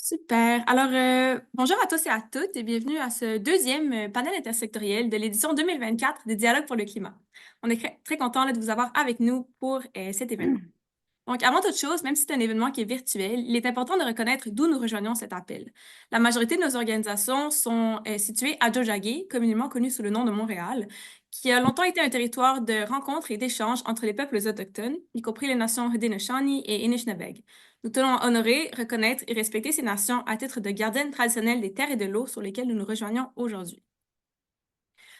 Super. Alors, bonjour à tous et à toutes et bienvenue à ce deuxième panel intersectoriel de l'édition 2024 des Dialogues pour le climat. On est très content là, de vous avoir avec nous pour cet événement. Donc, avant toute chose, même si c'est un événement qui est virtuel, il est important de reconnaître d'où nous rejoignons cet appel. La majorité de nos organisations sont situées à Tiohtià:ke, communément connu sous le nom de Montréal, qui a longtemps été un territoire de rencontres et d'échanges entre les peuples autochtones, y compris les nations Haudenosaunee et Anishinaabe. Nous tenons à honorer, reconnaître et respecter ces nations à titre de gardiennes traditionnelles des terres et de l'eau sur lesquelles nous nous rejoignons aujourd'hui.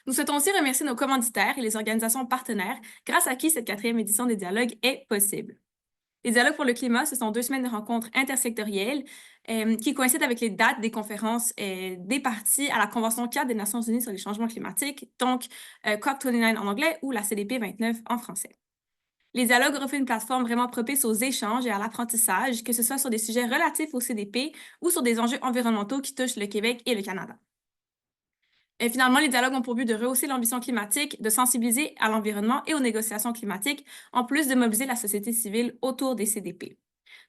Nous souhaitons aussi remercier nos commanditaires et les organisations partenaires, grâce à qui cette quatrième édition des dialogues est possible. Les dialogues pour le climat, ce sont 2 semaines de rencontres intersectorielles qui coïncident avec les dates des conférences des parties à la Convention cadre des Nations unies sur les changements climatiques, donc COP29 en anglais ou la CDP 29 en français. Les dialogues offrent une plateforme vraiment propice aux échanges et à l'apprentissage, que ce soit sur des sujets relatifs au CDP ou sur des enjeux environnementaux qui touchent le Québec et le Canada. Et finalement, les dialogues ont pour but de rehausser l'ambition climatique, de sensibiliser à l'environnement et aux négociations climatiques, en plus de mobiliser la société civile autour des CDP.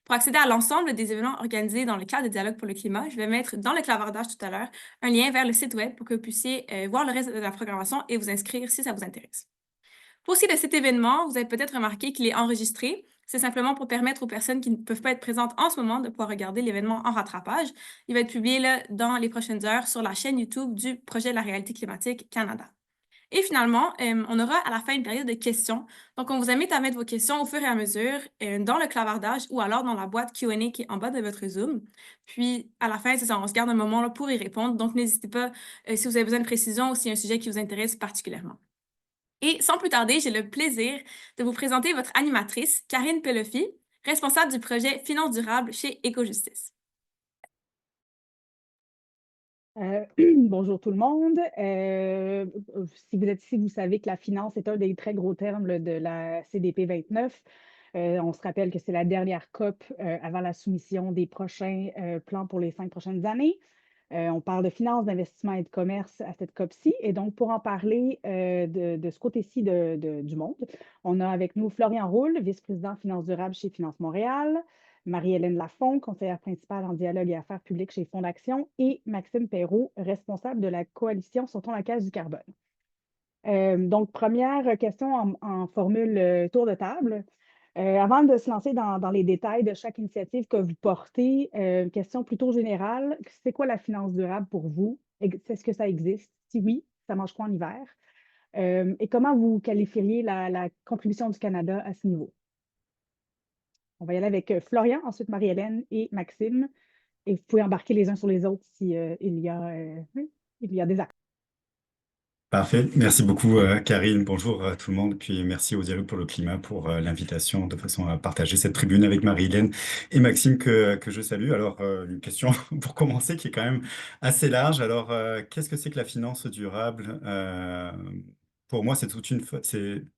Pour accéder à l'ensemble des événements organisés dans le cadre des dialogues pour le climat, je vais mettre dans le clavardage tout à l'heure un lien vers le site web pour que vous puissiez voir le reste de la programmation et vous inscrire si ça vous intéresse. Pour ce qui est de cet événement, vous avez peut-être remarqué qu'il est enregistré. C'est simplement pour permettre aux personnes qui ne peuvent pas être présentes en ce moment de pouvoir regarder l'événement en rattrapage. Il va être publié là, dans les prochaines heures sur la chaîne YouTube du projet de la réalité climatique Canada. Et finalement, on aura à la fin une période de questions. Donc, on vous invite à mettre vos questions au fur et à mesure dans le clavardage ou alors dans la boîte Q&A qui est en bas de votre Zoom. Puis, à la fin, c'est ça, on se garde un moment là, pour y répondre. Donc, n'hésitez pas si vous avez besoin de précision ou s'il y a un sujet qui vous intéresse particulièrement. Et sans plus tarder, j'ai le plaisir de vous présenter votre animatrice, Karine Pelofi, responsable du projet Finance durable chez Écojustice. Bonjour tout le monde. Si vous êtes ici, vous savez que la finance est un des très gros termes là, de la CDP 29. On se rappelle que c'est la dernière COP avant la soumission des prochains plans pour les 5 prochaines années. On parle de finance, d'investissement et de commerce à cette COP-ci. Et donc, pour en parler de ce côté-ci du monde, on a avec nous Florian Roule, vice-président finance durable chez Finance Montréal, Marie-Hélène Lafont, conseillère principale en dialogue et affaires publiques chez Fonds d'Action, et Maxime Perrault, responsable de la coalition Sortons la case du carbone. Donc, première question en formule tour de table. Avant de se lancer dans les détails de chaque initiative que vous portez, question plutôt générale, c'est quoi la finance durable pour vous? Est-ce que ça existe? Si oui, ça mange quoi en hiver? Et comment vous qualifieriez la contribution du Canada à ce niveau? On va y aller avec Florian, ensuite Marie-Hélène et Maxime. Et vous pouvez embarquer les uns sur les autres si, oui, il y a des accords. Parfait. Merci beaucoup, Karine. Bonjour à tout le monde. Puis merci au Dialogue pour le climat pour l'invitation de façon à partager cette tribune avec Marie-Hélène et Maxime que je salue. Alors, une question pour commencer qui est quand même assez large. Alors, qu'est-ce que c'est que la finance durable? Pour moi, c'est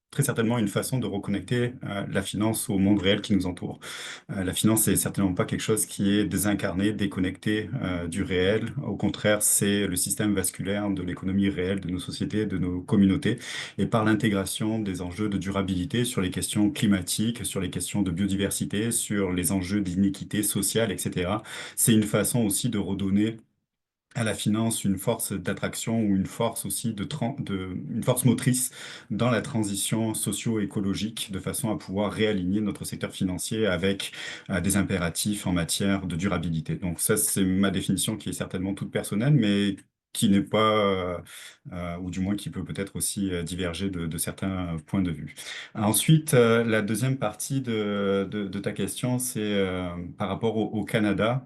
très certainement une façon de reconnecter la finance au monde réel qui nous entoure. La finance, c'est certainement pas quelque chose qui est désincarné, déconnecté du réel. Au contraire, c'est le système vasculaire de l'économie réelle de nos sociétés, de nos communautés. Et par l'intégration des enjeux de durabilité sur les questions climatiques, sur les questions de biodiversité, sur les enjeux d'inéquité sociale, etc., c'est une façon aussi de redonner à la finance une force d'attraction ou une force aussi une force motrice dans la transition socio-écologique de façon à pouvoir réaligner notre secteur financier avec des impératifs en matière de durabilité. Donc ça, c'est ma définition qui est certainement toute personnelle, mais qui n'est pas, ou du moins qui peut peut-être aussi diverger de certains points de vue. Ensuite, la deuxième partie de ta question, c'est par rapport au Canada.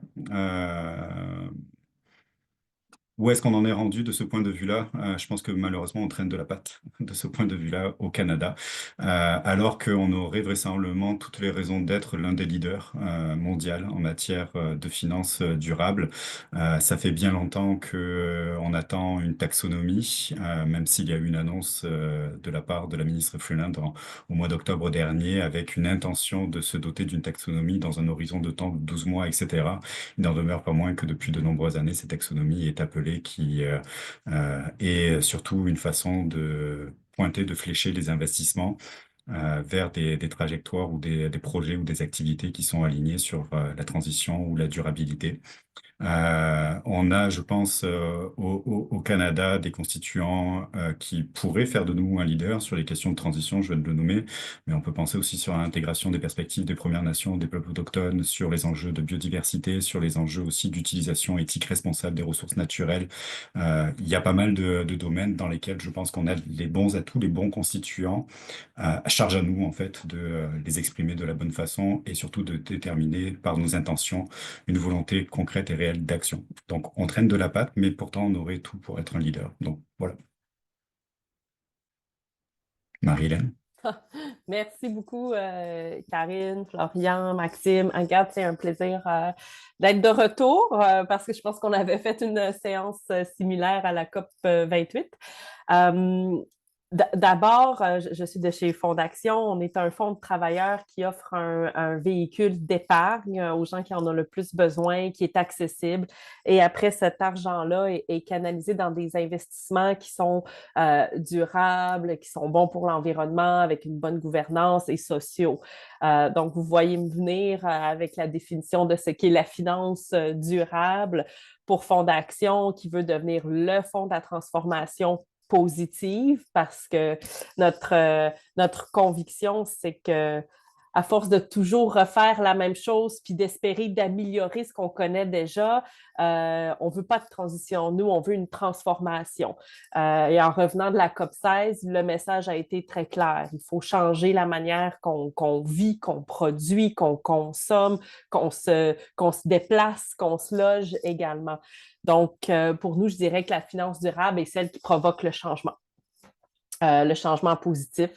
Où est-ce qu'on en est rendu de ce point de vue-là? Je pense que malheureusement, on traîne de la patte de ce point de vue-là au Canada, alors qu'on aurait vraisemblablement toutes les raisons d'être l'un des leaders mondiaux en matière de finances durables. Ça fait bien longtemps que on attend une taxonomie, même s'il y a eu une annonce de la part de la ministre Freeland au mois d'octobre dernier, avec une intention de se doter d'une taxonomie dans un horizon de temps de 12 mois, etc. Il n'en demeure pas moins que depuis de nombreuses années, cette taxonomie est appelée qui est surtout une façon de pointer, de flécher les investissements vers des trajectoires ou des projets ou des activités qui sont alignés sur la transition ou la durabilité. On a, je pense, au Canada, des constituants qui pourraient faire de nous un leader sur les questions de transition, je viens de le nommer, mais on peut penser aussi sur l'intégration des perspectives des Premières Nations, des peuples autochtones, sur les enjeux de biodiversité, sur les enjeux aussi d'utilisation éthique responsable des ressources naturelles. Il y a pas mal de domaines dans lesquels je pense qu'on a les bons atouts, les bons constituants. Charge à nous, en fait, de les exprimer de la bonne façon et surtout de déterminer par nos intentions une volonté concrète et réelle d'action. Donc, on traîne de la patte, mais pourtant, on aurait tout pour être un leader. Donc, voilà. Marie-Hélène. Merci beaucoup, Karine, Florian, Maxime. Agathe, c'est un plaisir d'être de retour parce que je pense qu'on avait fait une séance similaire à la COP 28. D'abord, je suis de chez Fonds d'Action. On est un fonds de travailleurs qui offre un véhicule d'épargne aux gens qui en ont le plus besoin, qui est accessible. Et après, cet argent-là est canalisé dans des investissements qui sont durables, qui sont bons pour l'environnement, avec une bonne gouvernance et sociaux. Donc, vous voyez me venir avec la définition de ce qu'est la finance durable pour Fonds d'Action, qui veut devenir le fonds de la transformation positive parce que notre conviction, c'est que à force de toujours refaire la même chose puis d'espérer d'améliorer ce qu'on connaît déjà, on ne veut pas de transition. Nous, on veut une transformation. Et en revenant de la COP16, le message a été très clair. Il faut changer la manière qu'on vit, qu'on produit, qu'on consomme, qu'on se déplace, qu'on se loge également. Donc, pour nous, je dirais que la finance durable est celle qui provoque le changement. Le changement positif,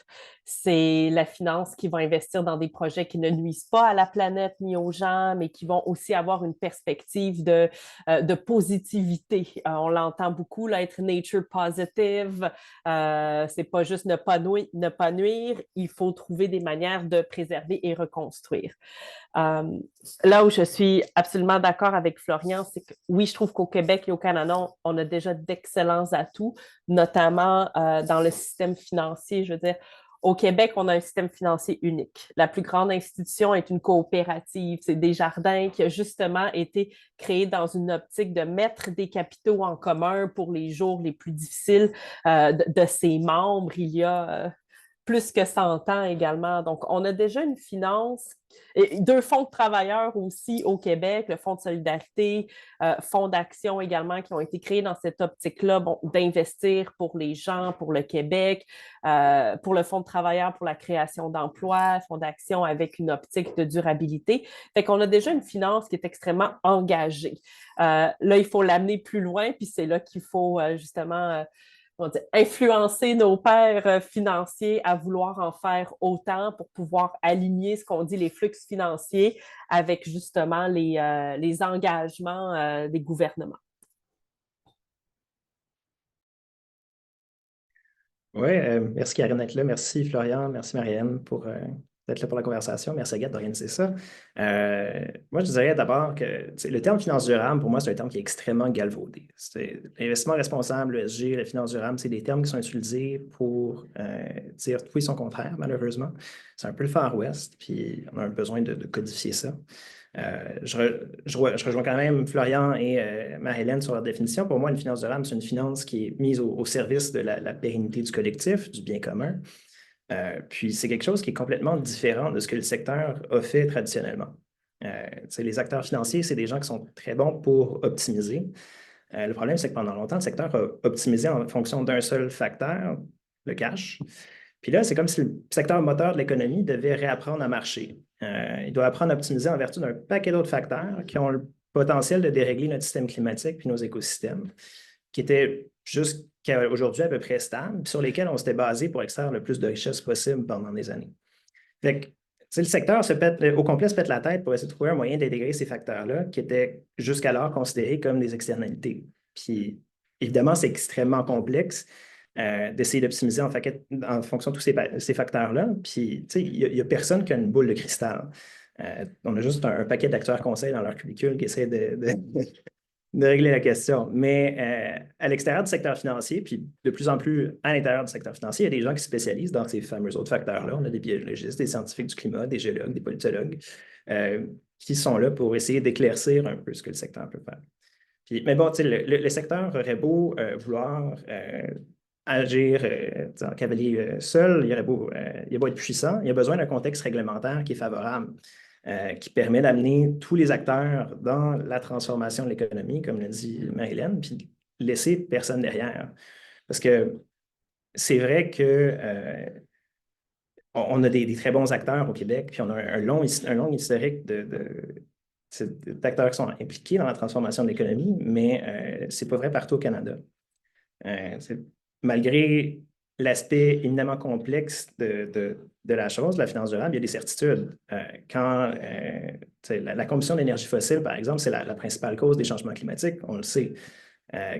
c'est la finance qui va investir dans des projets qui ne nuisent pas à la planète ni aux gens, mais qui vont aussi avoir une perspective de positivité. On l'entend beaucoup, là, être nature positive. C'est pas juste ne pas nuire, il faut trouver des manières de préserver et reconstruire. Là où je suis absolument d'accord avec Florian, c'est que oui, je trouve qu'au Québec et au Canada, on a déjà d'excellents atouts, notamment dans le système financier. Je veux dire, au Québec, on a un système financier unique. La plus grande institution est une coopérative. C'est Desjardins qui a justement été créé dans une optique de mettre des capitaux en commun pour les jours les plus difficiles de ses membres. Il y a plus que 100 ans également. Donc, on a déjà une finance et 2 fonds de travailleurs aussi au Québec, le Fonds de solidarité, Fonds d'action également, qui ont été créés dans cette optique-là d'investir pour les gens, pour le Québec, pour le Fonds de travailleurs, pour la création d'emplois, Fonds d'action avec une optique de durabilité. Fait qu'on a déjà une finance qui est extrêmement engagée. Là, il faut l'amener plus loin, puis c'est là qu'il faut justement influencer nos pairs financiers à vouloir en faire autant pour pouvoir aligner ce qu'on dit les flux financiers avec justement les engagements des gouvernements. Oui, merci Karine d'être là. Merci Florian, merci Marianne pour d'être là pour la conversation. Merci Agathe d'organiser ça. Moi, je dirais d'abord que le terme finance durable, pour moi, c'est un terme qui est extrêmement galvaudé. L'investissement responsable, le ESG, la finance durable, c'est des termes qui sont utilisés pour dire tout et son contraire, malheureusement. C'est un peu le Far West, puis on a besoin de codifier ça. Je rejoins quand même Florian et Marie-Hélène sur leur définition. Pour moi, une finance durable, c'est une finance qui est mise au service de la pérennité du collectif, du bien commun. Puis c'est quelque chose qui est complètement différent de ce que le secteur a fait traditionnellement. Les acteurs financiers, c'est des gens qui sont très bons pour optimiser. Le problème, c'est que pendant longtemps, le secteur a optimisé en fonction d'un seul facteur, le cash. Puis là, c'est comme si le secteur moteur de l'économie devait réapprendre à marcher. Il doit apprendre à optimiser en vertu d'un paquet d'autres facteurs qui ont le potentiel de dérégler notre système climatique puis nos écosystèmes, qui étaient jusqu'à aujourd'hui à peu près stables, puis sur lesquels on s'était basé pour extraire le plus de richesses possible pendant des années. Fait que, le secteur au complet se pète la tête pour essayer de trouver un moyen d'intégrer ces facteurs-là qui étaient jusqu'alors considérés comme des externalités. Puis, évidemment, c'est extrêmement complexe d'essayer d'optimiser en fonction de tous ces facteurs-là. Puis, il n'y a personne qui a une boule de cristal. On a juste un paquet d'acteurs conseils dans leur cubicule qui essaient de régler la question. Mais à l'extérieur du secteur financier, puis de plus en plus à l'intérieur du secteur financier, il y a des gens qui se spécialisent dans ces fameux autres facteurs-là. On a des biologistes, des scientifiques du climat, des géologues, des politologues, qui sont là pour essayer d'éclaircir un peu ce que le secteur peut faire. Puis, mais bon, tu sais, le secteur aurait beau vouloir agir en cavalier seul, il aurait beau être puissant, il y a besoin d'un contexte réglementaire qui est favorable, qui permet d'amener tous les acteurs dans la transformation de l'économie, comme l'a dit Marie-Hélène, puis laisser personne derrière. Parce que c'est vrai que on a des très bons acteurs au Québec, puis on a un long historique d'acteurs qui sont impliqués dans la transformation de l'économie, mais ce n'est pas vrai partout au Canada. Malgré l'aspect éminemment complexe de la chose, de la finance durable, il y a des certitudes. Quand la combustion d'énergie fossile, par exemple, c'est la principale cause des changements climatiques, on le sait.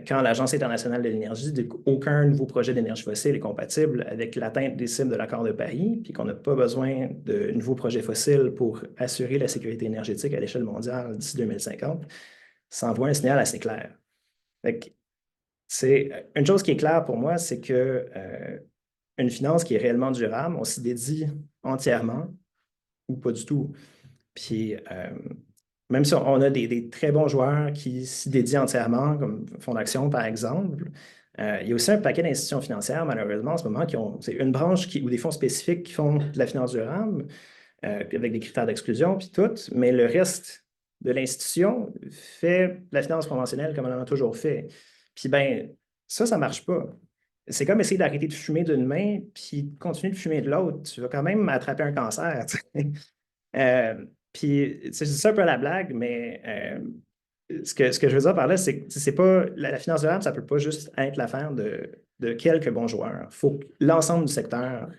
Quand l'Agence internationale de l'énergie dit qu'aucun nouveau projet d'énergie fossile est compatible avec l'atteinte des cibles de l'accord de Paris, puis qu'on n'a pas besoin de nouveaux projets fossiles pour assurer la sécurité énergétique à l'échelle mondiale d'ici 2050, ça envoie un signal assez clair. C'est une chose qui est claire pour moi, c'est que une finance qui est réellement durable, on s'y dédie entièrement ou pas du tout. Puis même si on a des très bons joueurs qui s'y dédient entièrement, comme Fonds d'Action, par exemple, il y a aussi un paquet d'institutions financières, malheureusement, en ce moment, c'est une branche ou des fonds spécifiques qui font de la finance durable, puis avec des critères d'exclusion, puis tout, mais le reste de l'institution fait de la finance conventionnelle comme on en a toujours fait. Puis ben, ça ne marche pas. C'est comme essayer d'arrêter de fumer d'une main, puis de continuer de fumer de l'autre. Tu vas quand même attraper un cancer. Puis, je dis ça un peu à la blague, mais ce que je veux dire par là, c'est que c'est pas, la finance durable, ça ne peut pas juste être l'affaire de quelques bons joueurs. Il faut que l'ensemble du secteur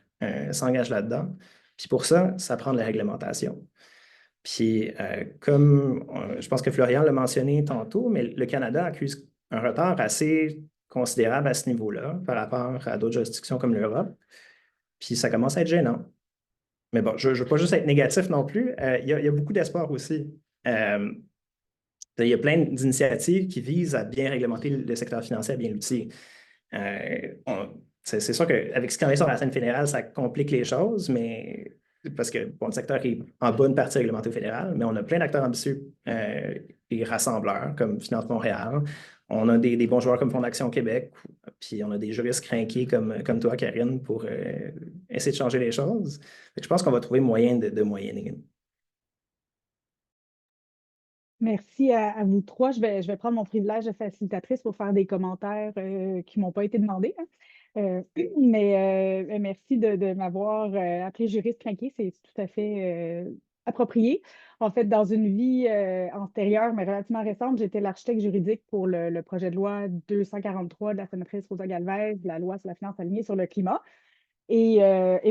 s'engage là-dedans. Puis pour ça, ça prend de la réglementation. Puis, comme je pense que Florian l'a mentionné tantôt, mais le Canada accuse un retard assez considérable à ce niveau-là par rapport à d'autres juridictions comme l'Europe. Puis, ça commence à être gênant. Mais bon, je ne veux pas juste être négatif non plus. Il y a beaucoup d'espoir aussi. Il y a plein d'initiatives qui visent à bien réglementer le secteur financier, à bien l'utiliser. C'est sûr qu'avec ce qu'on est sur la scène fédérale, ça complique les choses, mais parce que le secteur est en bonne partie réglementé au fédéral, mais on a plein d'acteurs ambitieux et rassembleurs comme Finance Montréal. On a des bons joueurs comme Fonds d'Action Québec, puis on a des juristes crinqués comme toi, Karine, pour essayer de changer les choses. Je pense qu'on va trouver moyen de moyenner. Merci à vous trois. Je vais prendre mon privilège de facilitatrice pour faire des commentaires qui ne m'ont pas été demandés. Mais merci de m'avoir appelé juriste crinqué. C'est tout à fait approprié. En fait, dans une vie antérieure, mais relativement récente, j'étais l'architecte juridique pour le projet de loi 243 de la sénatrice Rosa Galvez, la loi sur la finance alignée sur le climat. Et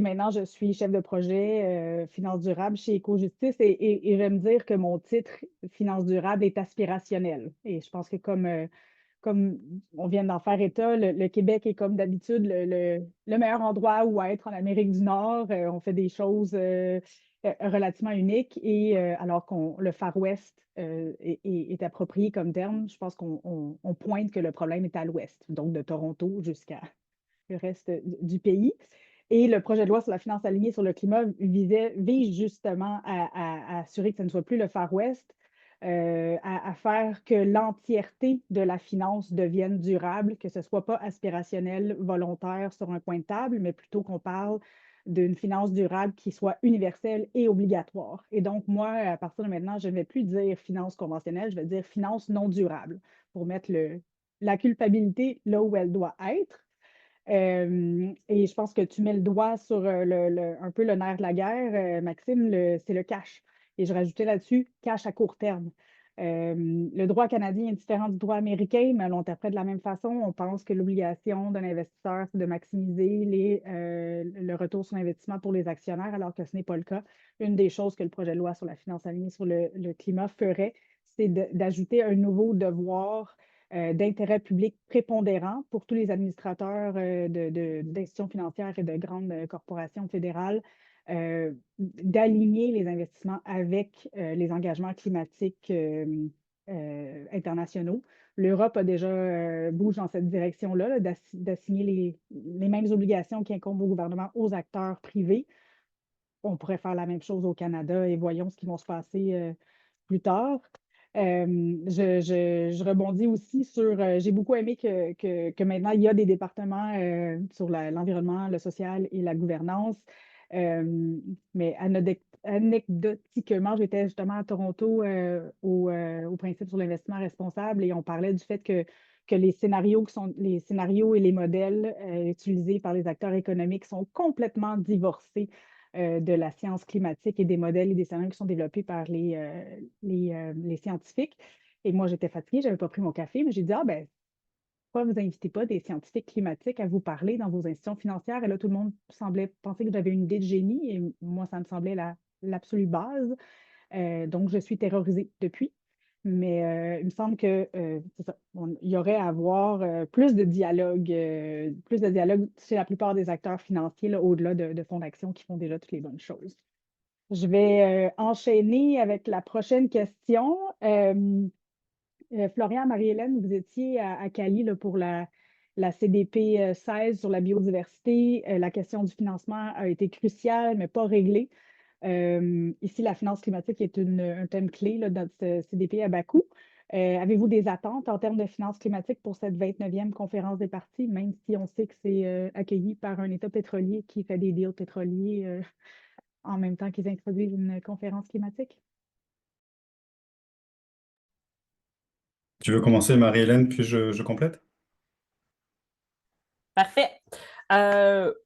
maintenant, je suis chef de projet finance durable chez Éco-Justice et je vais me dire que mon titre finance durable est aspirationnel. Et je pense que comme on vient d'en faire état, le Québec est comme d'habitude le meilleur endroit où être en Amérique du Nord. On fait des choses relativement uniques et alors que le Far West est approprié comme terme, je pense qu'on pointe que le problème est à l'ouest, donc de Toronto jusqu'à le reste du pays. Et le projet de loi sur la finance alignée sur le climat vise justement à assurer que ce ne soit plus le Far West, à faire que l'entièreté de la finance devienne durable, que ce ne soit pas aspirationnel, volontaire sur un coin de table, mais plutôt qu'on parle d'une finance durable qui soit universelle et obligatoire. Et donc, moi, à partir de maintenant, je ne vais plus dire finance conventionnelle, je vais dire finance non durable pour mettre la culpabilité là où elle doit être. Et je pense que tu mets le doigt sur un peu le nerf de la guerre, Maxime, c'est le cash. Et je rajoutais là-dessus cash à court terme. Le droit canadien est différent du droit américain, mais on l'interprète de la même façon. On pense que l'obligation d'un investisseur, c'est de maximiser le retour sur l'investissement pour les actionnaires, alors que ce n'est pas le cas. Une des choses que le projet de loi sur la finance alignée sur le climat ferait, c'est d'ajouter un nouveau devoir d'intérêt public prépondérant pour tous les administrateurs d'institutions financières et de grandes corporations fédérales, d'aligner les investissements avec les engagements climatiques internationaux. L'Europe a déjà bouge dans cette direction-là, là, d'assigner les mêmes obligations qui incombent au gouvernement aux acteurs privés. On pourrait faire la même chose au Canada et voyons ce qui va se passer plus tard. Je rebondis aussi sur, j'ai beaucoup aimé que maintenant, il y a des départements sur l'environnement, le social et la gouvernance. Mais anecdotiquement, j'étais justement à Toronto au principe sur l'investissement responsable et on parlait du fait que les scénarios les scénarios et les modèles utilisés par les acteurs économiques sont complètement divorcés de la science climatique et des modèles et des scénarios qui sont développés par les scientifiques. Et moi, j'étais fatiguée, je n'avais pas pris mon café, mais j'ai dit, ah ben, pourquoi vous n'invitez pas des scientifiques climatiques à vous parler dans vos institutions financières? Et là, tout le monde semblait penser que j'avais une idée de génie et moi, ça me semblait l'absolue base. Donc, je suis terrorisée depuis. Mais il me semble que c'est ça, il y aurait à avoir plus de dialogue chez la plupart des acteurs financiers, là, au-delà de fonds d'action qui font déjà toutes les bonnes choses. Je vais enchaîner avec la prochaine question. Florian, Marie-Hélène, vous étiez à Cali là, pour la CDP 16 sur la biodiversité. La question du financement a été cruciale, mais pas réglée. Ici, la finance climatique est un thème clé là, dans ce CDP à Bakou. Avez-vous des attentes en termes de finances climatiques pour cette 29e conférence des parties, même si on sait que c'est accueilli par un État pétrolier qui fait des deals pétroliers en même temps qu'ils introduisent une conférence climatique? Tu veux commencer, Marie-Hélène, puis je complète? Parfait.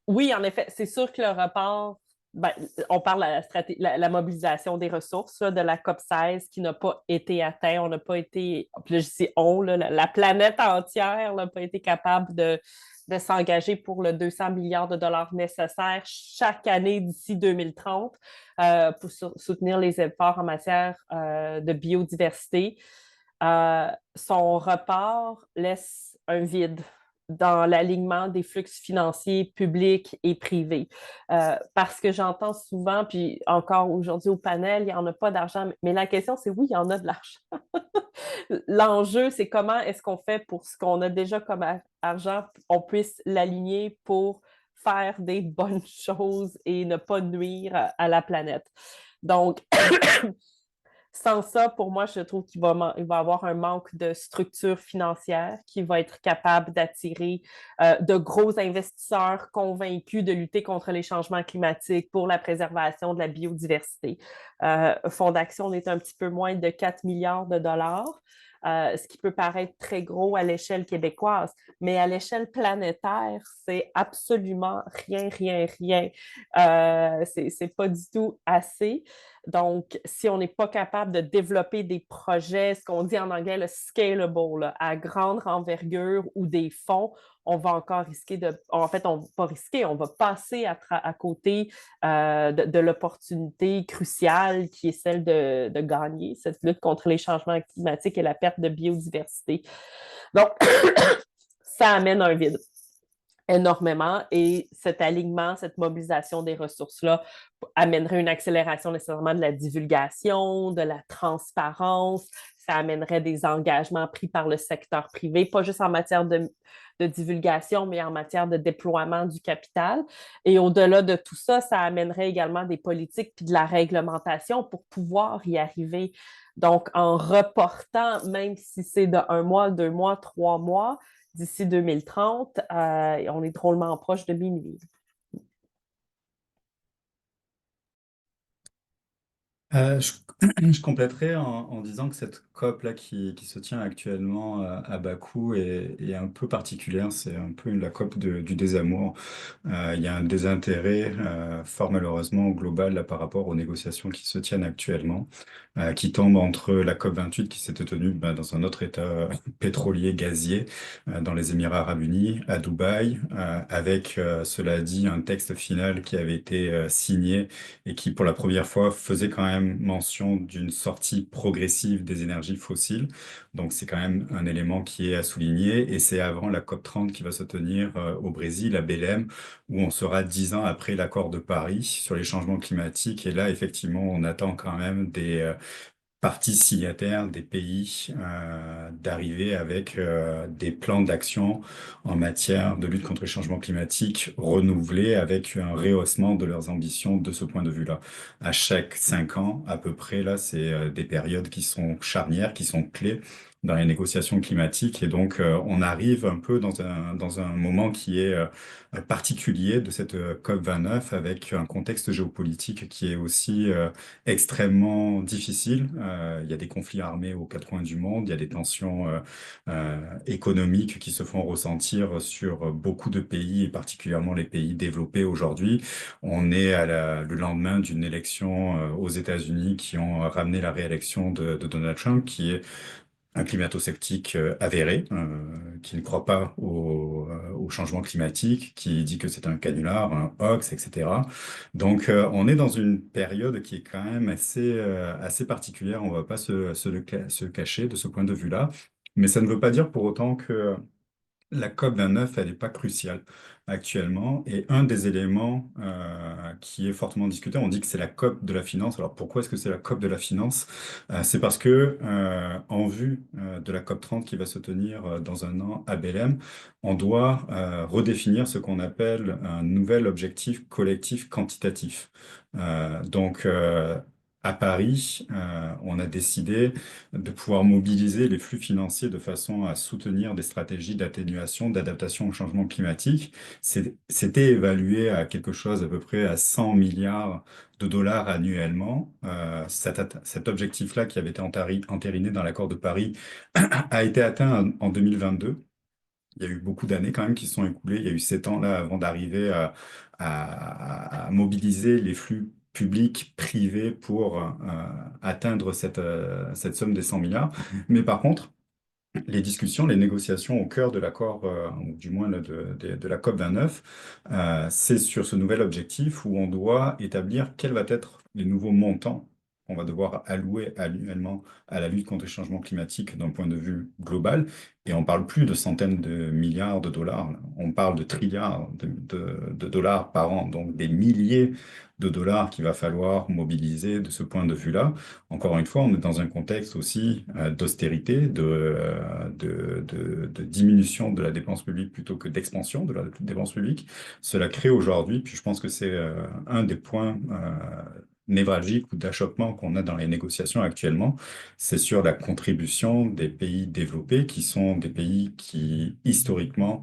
Oui, en effet, c'est sûr que le report, ben, on parle de la mobilisation des ressources là, de la COP 16 qui n'a pas été atteint. On n'a pas été, puis là, je dis on, là, la planète entière n'a pas été capable de s'engager pour le 200 milliards de dollars nécessaires chaque année d'ici 2030 pour soutenir les efforts en matière de biodiversité. Son report laisse un vide dans l'alignement des flux financiers publics et privés. Parce que j'entends souvent, puis encore aujourd'hui au panel, il n'y en a pas d'argent, mais la question, c'est oui, il y en a de l'argent. L'enjeu, c'est comment est-ce qu'on fait pour ce qu'on a déjà comme argent, on puisse l'aligner pour faire des bonnes choses et ne pas nuire à la planète. Donc, sans ça, pour moi, je trouve qu'il va avoir un manque de structure financière qui va être capable d'attirer de gros investisseurs convaincus de lutter contre les changements climatiques pour la préservation de la biodiversité. Fonds d'action est un petit peu moins de 4 milliards de dollars. Ce qui peut paraître très gros à l'échelle québécoise, mais à l'échelle planétaire, c'est absolument rien, rien, rien. C'est pas du tout assez. Donc, si on n'est pas capable de développer des projets, ce qu'on dit en anglais, le scalable, là, à grande envergure ou des fonds, on va encore risquer en fait, on va pas risquer, on va passer à côté de l'opportunité cruciale qui est celle de gagner cette lutte contre les changements climatiques et la perte de biodiversité. Donc, ça amène un vide énormément et cet alignement, cette mobilisation des ressources-là amènerait une accélération nécessairement de la divulgation, de la transparence, ça amènerait des engagements pris par le secteur privé, pas juste en matière de divulgation, mais en matière de déploiement du capital. Et au-delà de tout ça, ça amènerait également des politiques puis de la réglementation pour pouvoir y arriver. Donc, en reportant, même si c'est de 1 mois, 2 mois, 3 mois, d'ici 2030, on est drôlement proche de minuit. Je compléterai en disant que cette COP-là qui se tient actuellement à Bakou est un peu particulière. C'est un peu la COP du désamour. Il y a un désintérêt fort malheureusement au global là, par rapport aux négociations qui se tiennent actuellement, qui tombent entre la COP 28 qui s'était tenue dans un autre État pétrolier, gazier, dans les Émirats arabes unis, à Dubaï, avec, cela dit, un texte final qui avait été signé et qui, pour la première fois, faisait quand même mention d'une sortie progressive des énergies fossiles. Donc, c'est quand même un élément qui est à souligner. Et c'est avant la COP30 qui va se tenir au Brésil, à Belém, où on sera 10 ans après l'accord de Paris sur les changements climatiques. Et là, effectivement, on attend quand même partie signataire des pays d'arriver avec des plans d'action en matière de lutte contre le changement climatique renouvelés avec un rehaussement de leurs ambitions de ce point de vue-là. À chaque 5 ans, à peu près, là, c'est des périodes qui sont charnières, qui sont clés dans les négociations climatiques. Et donc, on arrive un peu dans un moment qui est particulier de cette COP29 avec un contexte géopolitique qui est aussi extrêmement difficile. Il y a des conflits armés aux quatre coins du monde, il y a des tensions économiques qui se font ressentir sur beaucoup de pays, et particulièrement les pays développés aujourd'hui. On est le lendemain d'une élection aux États-Unis qui ont ramené la réélection de Donald Trump, qui est un climato-sceptique avéré, qui ne croit pas au changement climatique, qui dit que c'est un canular, un hoax, etc. Donc, on est dans une période qui est quand même assez particulière. On ne va pas se cacher de ce point de vue-là. Mais ça ne veut pas dire pour autant que la COP29, elle n'est pas cruciale actuellement. Et un des éléments qui est fortement discuté, on dit que c'est la COP de la finance. Alors pourquoi est-ce que c'est la COP de la finance? C'est parce que en vue de la COP30 qui va se tenir dans un an à Belém, on doit redéfinir ce qu'on appelle un nouvel objectif collectif quantitatif. À Paris, on a décidé de pouvoir mobiliser les flux financiers de façon à soutenir des stratégies d'atténuation, d'adaptation au changement climatique. C'était évalué à quelque chose à peu près à 100 milliards de dollars annuellement. Cet objectif-là, qui avait été entériné dans l'accord de Paris, a été atteint en 2022. Il y a eu beaucoup d'années quand même qui se sont écoulées. Il y a eu 7 ans là avant d'arriver à mobiliser les flux publics, privés pour atteindre cette somme des 100 milliards. Mais par contre, les discussions, les négociations au cœur de l'accord, ou du moins là, de la COP29, c'est sur ce nouvel objectif où on doit établir quels vont être les nouveaux montants qu'on va devoir allouer annuellement à la lutte contre le changement climatique d'un point de vue global. Et on parle plus de centaines de milliards de dollars, là. On parle de trilliards de dollars par an, donc des milliers de dollars qu'il va falloir mobiliser de ce point de vue-là. Encore une fois, on est dans un contexte aussi d'austérité, de diminution de la dépense publique plutôt que d'expansion de la dépense publique. Cela crée aujourd'hui, puis je pense que c'est un des points névralgiques ou d'achoppement qu'on a dans les négociations actuellement, c'est sur la contribution des pays développés, qui sont des pays qui, historiquement,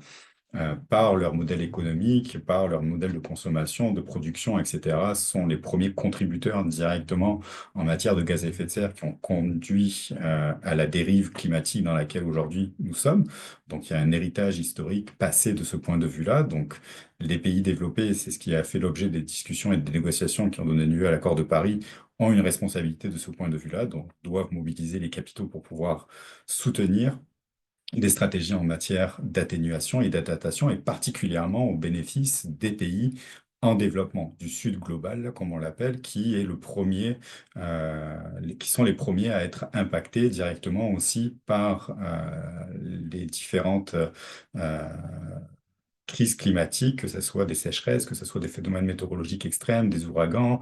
par leur modèle économique, par leur modèle de consommation, de production, etc., sont les premiers contributeurs directement en matière de gaz à effet de serre qui ont conduit à la dérive climatique dans laquelle aujourd'hui nous sommes. Donc il y a un héritage historique passé de ce point de vue-là. Donc les pays développés, c'est ce qui a fait l'objet des discussions et des négociations qui ont donné lieu à l'accord de Paris, ont une responsabilité de ce point de vue-là, donc doivent mobiliser les capitaux pour pouvoir soutenir des stratégies en matière d'atténuation et d'adaptation, et particulièrement au bénéfice des pays en développement, du Sud global, là, comme on l'appelle, qui est qui sont les premiers à être impactés directement aussi par les différentes crises climatiques, que ce soit des sécheresses, que ce soit des phénomènes météorologiques extrêmes, des ouragans,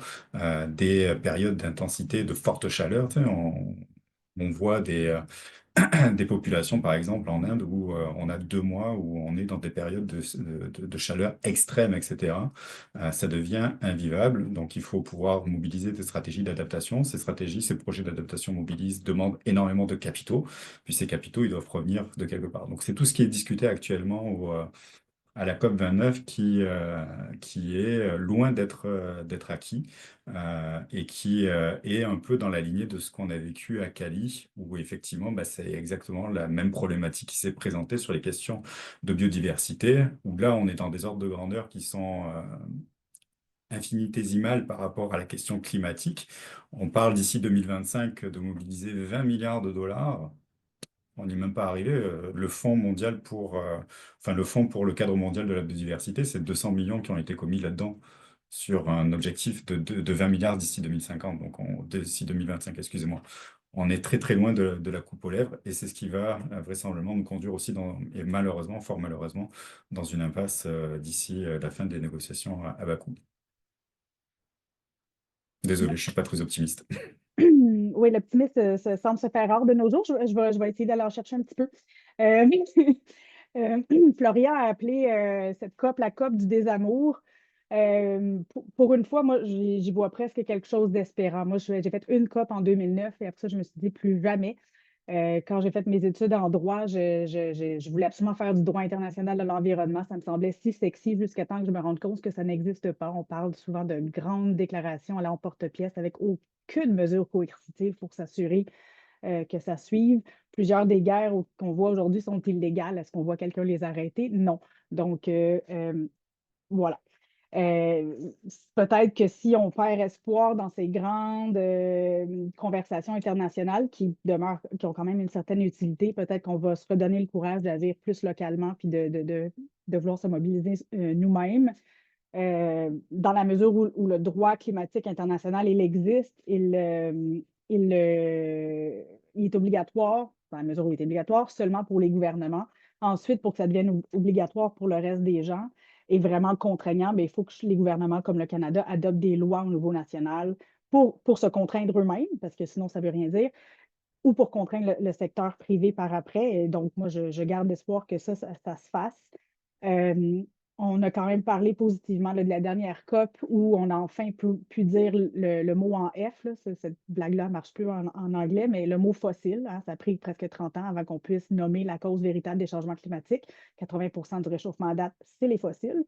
des périodes d'intensité de forte chaleur. Tu sais, on voit des populations, par exemple, en Inde, où on a 2 mois où on est dans des périodes de chaleur extrême, etc. Ça devient invivable. Donc, il faut pouvoir mobiliser des stratégies d'adaptation. Ces stratégies, ces projets d'adaptation demandent énormément de capitaux. Puis ces capitaux, ils doivent provenir de quelque part. Donc, c'est tout ce qui est discuté actuellement à la COP29 qui est loin d'être acquis et qui est un peu dans la lignée de ce qu'on a vécu à Cali, où effectivement, bah, c'est exactement la même problématique qui s'est présentée sur les questions de biodiversité, où là, on est dans des ordres de grandeur qui sont infinitésimales par rapport à la question climatique. On parle d'ici 2025 de mobiliser 20 milliards de dollars. On n'y est même pas arrivé. Le fonds mondial le fonds pour le cadre mondial de la biodiversité, c'est 200 millions qui ont été commis là-dedans sur un objectif de 20 milliards d'ici 2050, donc d'ici 2025, excusez-moi. On est très très loin de la coupe aux lèvres et c'est ce qui va vraisemblablement nous conduire aussi et malheureusement, fort malheureusement, dans une impasse d'ici la fin des négociations à Bakou. Désolé, je suis pas très optimiste. Oui, l'optimisme semble se faire rare de nos jours. Je vais essayer d'aller en chercher un petit peu. Euh, Florian a appelé cette COP la COP du désamour. Pour une fois, moi, j'y vois presque quelque chose d'espérant. Moi, j'ai fait une COP en 2009 et après ça, je me suis dit plus jamais. Quand j'ai fait mes études en droit, je voulais absolument faire du droit international de l'environnement. Ça me semblait si sexy jusqu'à temps que je me rende compte que ça n'existe pas. On parle souvent de grandes déclarations à l'emporte-pièce avec aucune mesure coercitive pour s'assurer que ça suive. Plusieurs des guerres qu'on voit aujourd'hui sont illégales. Est-ce qu'on voit quelqu'un les arrêter? Non. Donc, voilà. Peut-être que si on perd espoir dans ces grandes conversations internationales qui demeurent, qui ont quand même une certaine utilité, peut-être qu'on va se redonner le courage d'agir plus localement puis de vouloir se mobiliser nous-mêmes. Dans la mesure où le droit climatique international, il existe, il est obligatoire, dans la mesure où il est obligatoire, seulement pour les gouvernements. Ensuite, pour que ça devienne obligatoire pour le reste des gens et vraiment contraignant, bien, il faut que les gouvernements comme le Canada adoptent des lois au niveau national pour se contraindre eux-mêmes, parce que sinon, ça ne veut rien dire, ou pour contraindre le secteur privé par après. Et donc, moi, je garde espoir que ça se fasse. Euh, on a quand même parlé positivement là, de la dernière COP où on a enfin pu dire le mot en F. Là. Cette blague-là ne marche plus en anglais, mais le mot fossile, hein, ça a pris presque 30 ans avant qu'on puisse nommer la cause véritable des changements climatiques. 80% du réchauffement à date, c'est les fossiles.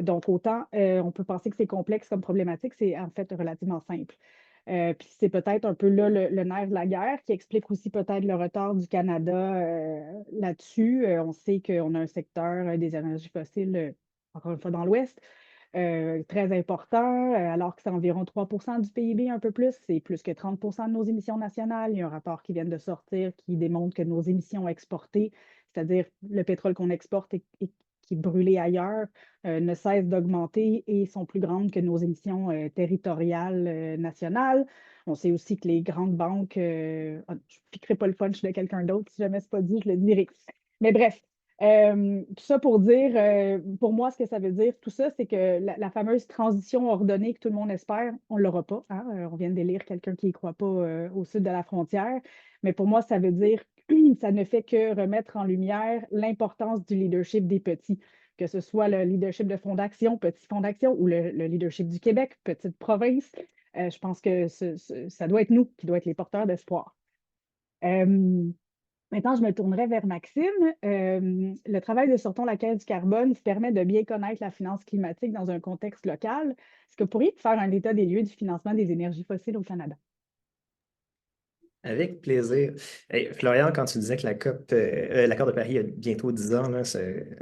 Donc, autant on peut penser que c'est complexe comme problématique, c'est en fait relativement simple. Puis c'est peut-être un peu là le nerf de la guerre qui explique aussi peut-être le retard du Canada là-dessus. On sait qu'on a un secteur des énergies fossiles, encore une fois dans l'Ouest, très important, alors que c'est environ 3% du PIB, un peu plus. C'est plus que 30% de nos émissions nationales. Il y a un rapport qui vient de sortir qui démontre que nos émissions exportées, c'est-à-dire le pétrole qu'on exporte et qui est brûlé ailleurs, ne cessent d'augmenter et sont plus grandes que nos émissions territoriales nationales. On sait aussi que les grandes banques, je ne piquerai pas le punch de quelqu'un d'autre, si jamais ce n'est pas dit, je le dirai. Mais bref, tout ça pour dire, pour moi, ce que ça veut dire, tout ça, c'est que la fameuse transition ordonnée que tout le monde espère, on ne l'aura pas. Hein? On vient d'élire quelqu'un qui n'y croit pas au sud de la frontière. Mais pour moi, ça veut dire ça ne fait que remettre en lumière l'importance du leadership des petits, que ce soit le leadership de fonds d'action, petits fonds d'action, ou le leadership du Québec, petite province. Je pense que ça doit être nous qui doit être les porteurs d'espoir. Maintenant, je me tournerai vers Maxime. Le travail de Sortons la caisse du carbone permet de bien connaître la finance climatique dans un contexte local. Est-ce que vous pourriez faire un état des lieux du financement des énergies fossiles au Canada? Avec plaisir. Hey, Florian, quand tu disais que l'accord de Paris a bientôt 10 ans, là,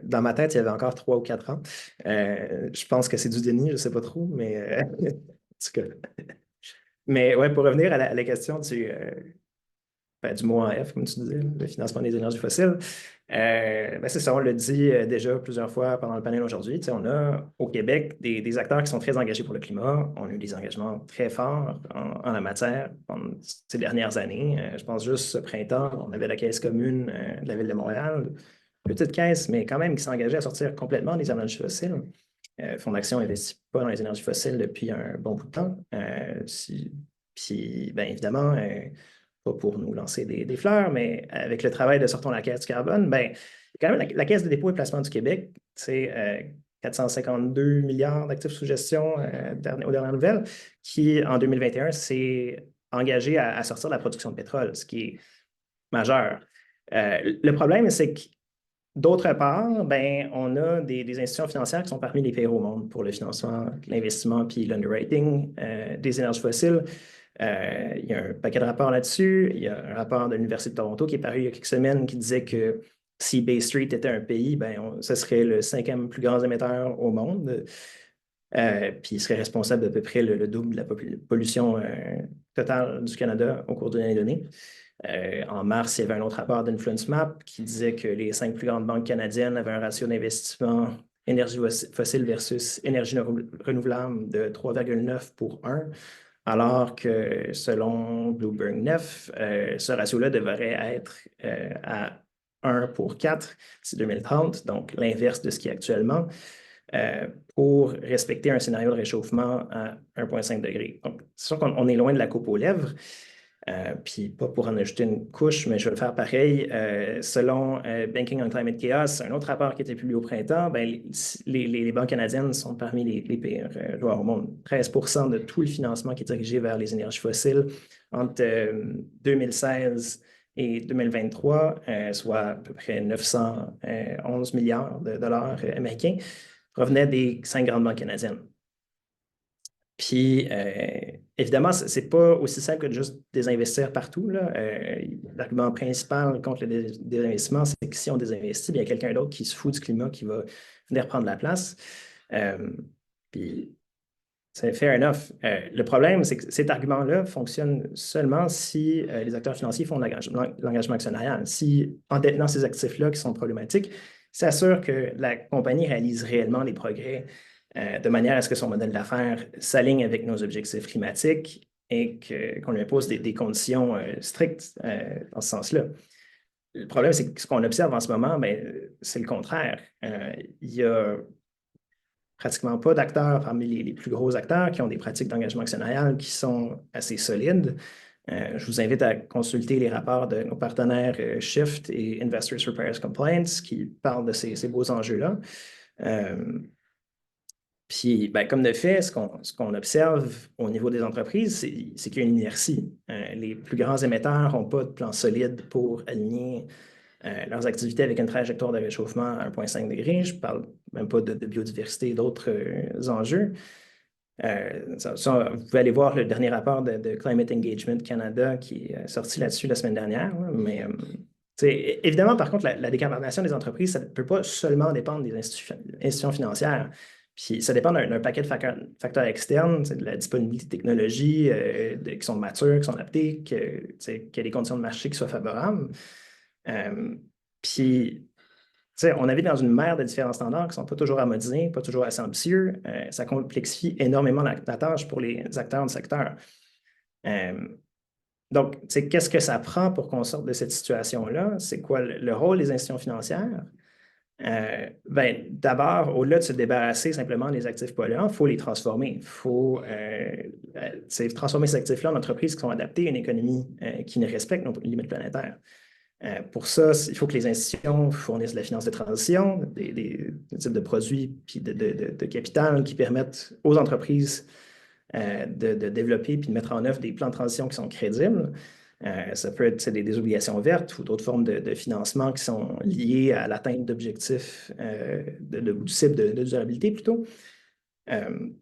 dans ma tête, il y avait encore 3 ou 4 ans. Je pense que c'est du déni, je ne sais pas trop, mais en tout cas. Mais ouais, pour revenir à la question du mot en F, comme tu disais, le financement des énergies fossiles. C'est ça, on l'a dit déjà plusieurs fois pendant le panel aujourd'hui. On a au Québec des acteurs qui sont très engagés pour le climat. On a eu des engagements très forts en la matière pendant ces dernières années. Je pense juste ce printemps, on avait la Caisse commune de la Ville de Montréal, petite caisse, mais quand même qui s'engageait à sortir complètement des énergies fossiles. Fonds d'action n'investit pas dans les énergies fossiles depuis un bon bout de temps. Puis, bien évidemment, pas pour nous lancer des fleurs, mais avec le travail de Sortons la caisse du carbone, ben, quand même la Caisse de dépôt et placement du Québec, c'est 452 milliards d'actifs sous gestion aux dernières nouvelles, qui, en 2021, s'est engagé à sortir de la production de pétrole, ce qui est majeur. Le problème, c'est que d'autre part, ben, on a des institutions financières qui sont parmi les pires au monde pour le financement, l'investissement puis l'underwriting des énergies fossiles. Il y a un paquet de rapports là-dessus. Il y a un rapport de l'Université de Toronto qui est paru il y a quelques semaines qui disait que si Bay Street était un pays, ben, ce serait le 5e plus grand émetteur au monde. Puis il serait responsable d'à peu près le double de la pollution totale du Canada au cours d'une année donnée. En mars, il y avait un autre rapport d'Influence Map qui disait que les 5 plus grandes banques canadiennes avaient un ratio d'investissement énergie fossile versus énergie renouvelable de 3,9 pour 1, alors que selon Bloomberg 9, ce ratio-là devrait être à 1 pour 4 d'ici 2030, donc l'inverse de ce qui est actuellement. pour respecter un scénario de réchauffement à 1,5 degré. Donc, c'est sûr qu'on est loin de la coupe aux lèvres. Puis pas pour en ajouter une couche, mais je vais le faire pareil. Selon Banking on Climate Chaos, un autre rapport qui a été publié au printemps, ben, les banques canadiennes sont parmi les pires joueurs au monde. 13% de tout le financement qui est dirigé vers les énergies fossiles entre 2016 et 2023, soit à peu près 911 milliards de dollars américains, provenaient des 5 grandes banques canadiennes. Puis, évidemment, ce n'est pas aussi simple que de juste désinvestir partout, là. L'argument principal contre le désinvestissement, c'est que si on désinvestit, il y a quelqu'un d'autre qui se fout du climat qui va venir prendre la place. Puis, c'est fair enough. Le problème, c'est que cet argument-là fonctionne seulement si les acteurs financiers font l'engagement actionnarial. Si, en détenant ces actifs-là qui sont problématiques, s'assure que la compagnie réalise réellement les progrès de manière à ce que son modèle d'affaires s'aligne avec nos objectifs climatiques et qu'on lui impose des conditions strictes dans ce sens-là. Le problème, c'est que ce qu'on observe en ce moment, c'est le contraire. Il y a pratiquement pas d'acteurs parmi les plus gros acteurs qui ont des pratiques d'engagement actionnarial qui sont assez solides. Je vous invite à consulter les rapports de nos partenaires Shift et Investors for Paris Compliance qui parlent de ces beaux enjeux-là. Puis, comme de fait, ce qu'on observe au niveau des entreprises, c'est qu'il y a une inertie. Les plus grands émetteurs n'ont pas de plan solide pour aligner leurs activités avec une trajectoire de réchauffement à 1,5 degré. Je ne parle même pas de biodiversité et d'autres enjeux. Vous pouvez aller voir le dernier rapport de Climate Engagement Canada qui est sorti là-dessus la semaine dernière. Mais évidemment, par contre, la décarbonation des entreprises, ça ne peut pas seulement dépendre des institutions financières. Puis ça dépend d'un paquet de facteurs externes, de la disponibilité de technologies qui sont matures, qui sont adaptées, qu'il y a des conditions de marché qui soient favorables. Puis, on navigue dans une mer de différents standards qui ne sont pas toujours harmonisés, pas toujours assez ambitieux. Ça complexifie énormément la tâche pour les acteurs du secteur. Donc, qu'est-ce que ça prend pour qu'on sorte de cette situation-là? C'est quoi le rôle des institutions financières? D'abord, au-delà de se débarrasser simplement des actifs polluants, il faut les transformer. Il faut transformer ces actifs-là en entreprises qui sont adaptées à une économie qui ne respecte nos limites planétaires. Pour ça, il faut que les institutions fournissent de la finance de transition, des types de produits puis de capital qui permettent aux entreprises de développer puis de mettre en œuvre des plans de transition qui sont crédibles. Ça peut être des obligations vertes ou d'autres formes de financement qui sont liées à l'atteinte d'objectifs du cible de durabilité plutôt.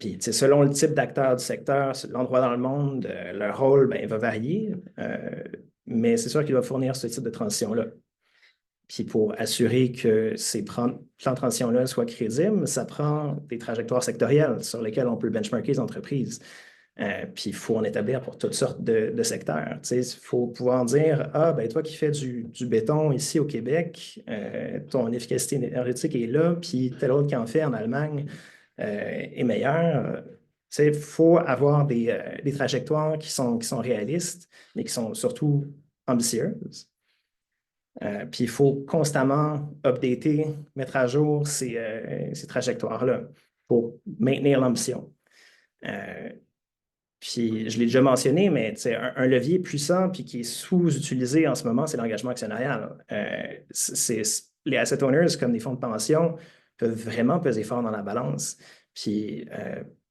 Puis, selon le type d'acteur du secteur, l'endroit dans le monde, leur rôle va varier, mais c'est sûr qu'il doit fournir ce type de transition-là. Puis, pour assurer que ces plans de transition-là soient crédibles, ça prend des trajectoires sectorielles sur lesquelles on peut benchmarker les entreprises. Puis, il faut en établir pour toutes sortes de secteurs. Il faut pouvoir dire, toi qui fais du béton ici au Québec, ton efficacité énergétique est là, puis tel autre qui en fait en Allemagne est meilleur. Il faut avoir des trajectoires qui sont réalistes, mais qui sont surtout ambitieuses. Puis, il faut constamment updater, mettre à jour ces trajectoires-là pour maintenir l'ambition. Puis, je l'ai déjà mentionné, mais un levier puissant puis qui est sous-utilisé en ce moment, c'est l'engagement actionnarial. Les asset owners, comme des fonds de pension, peuvent vraiment peser fort dans la balance. Puis,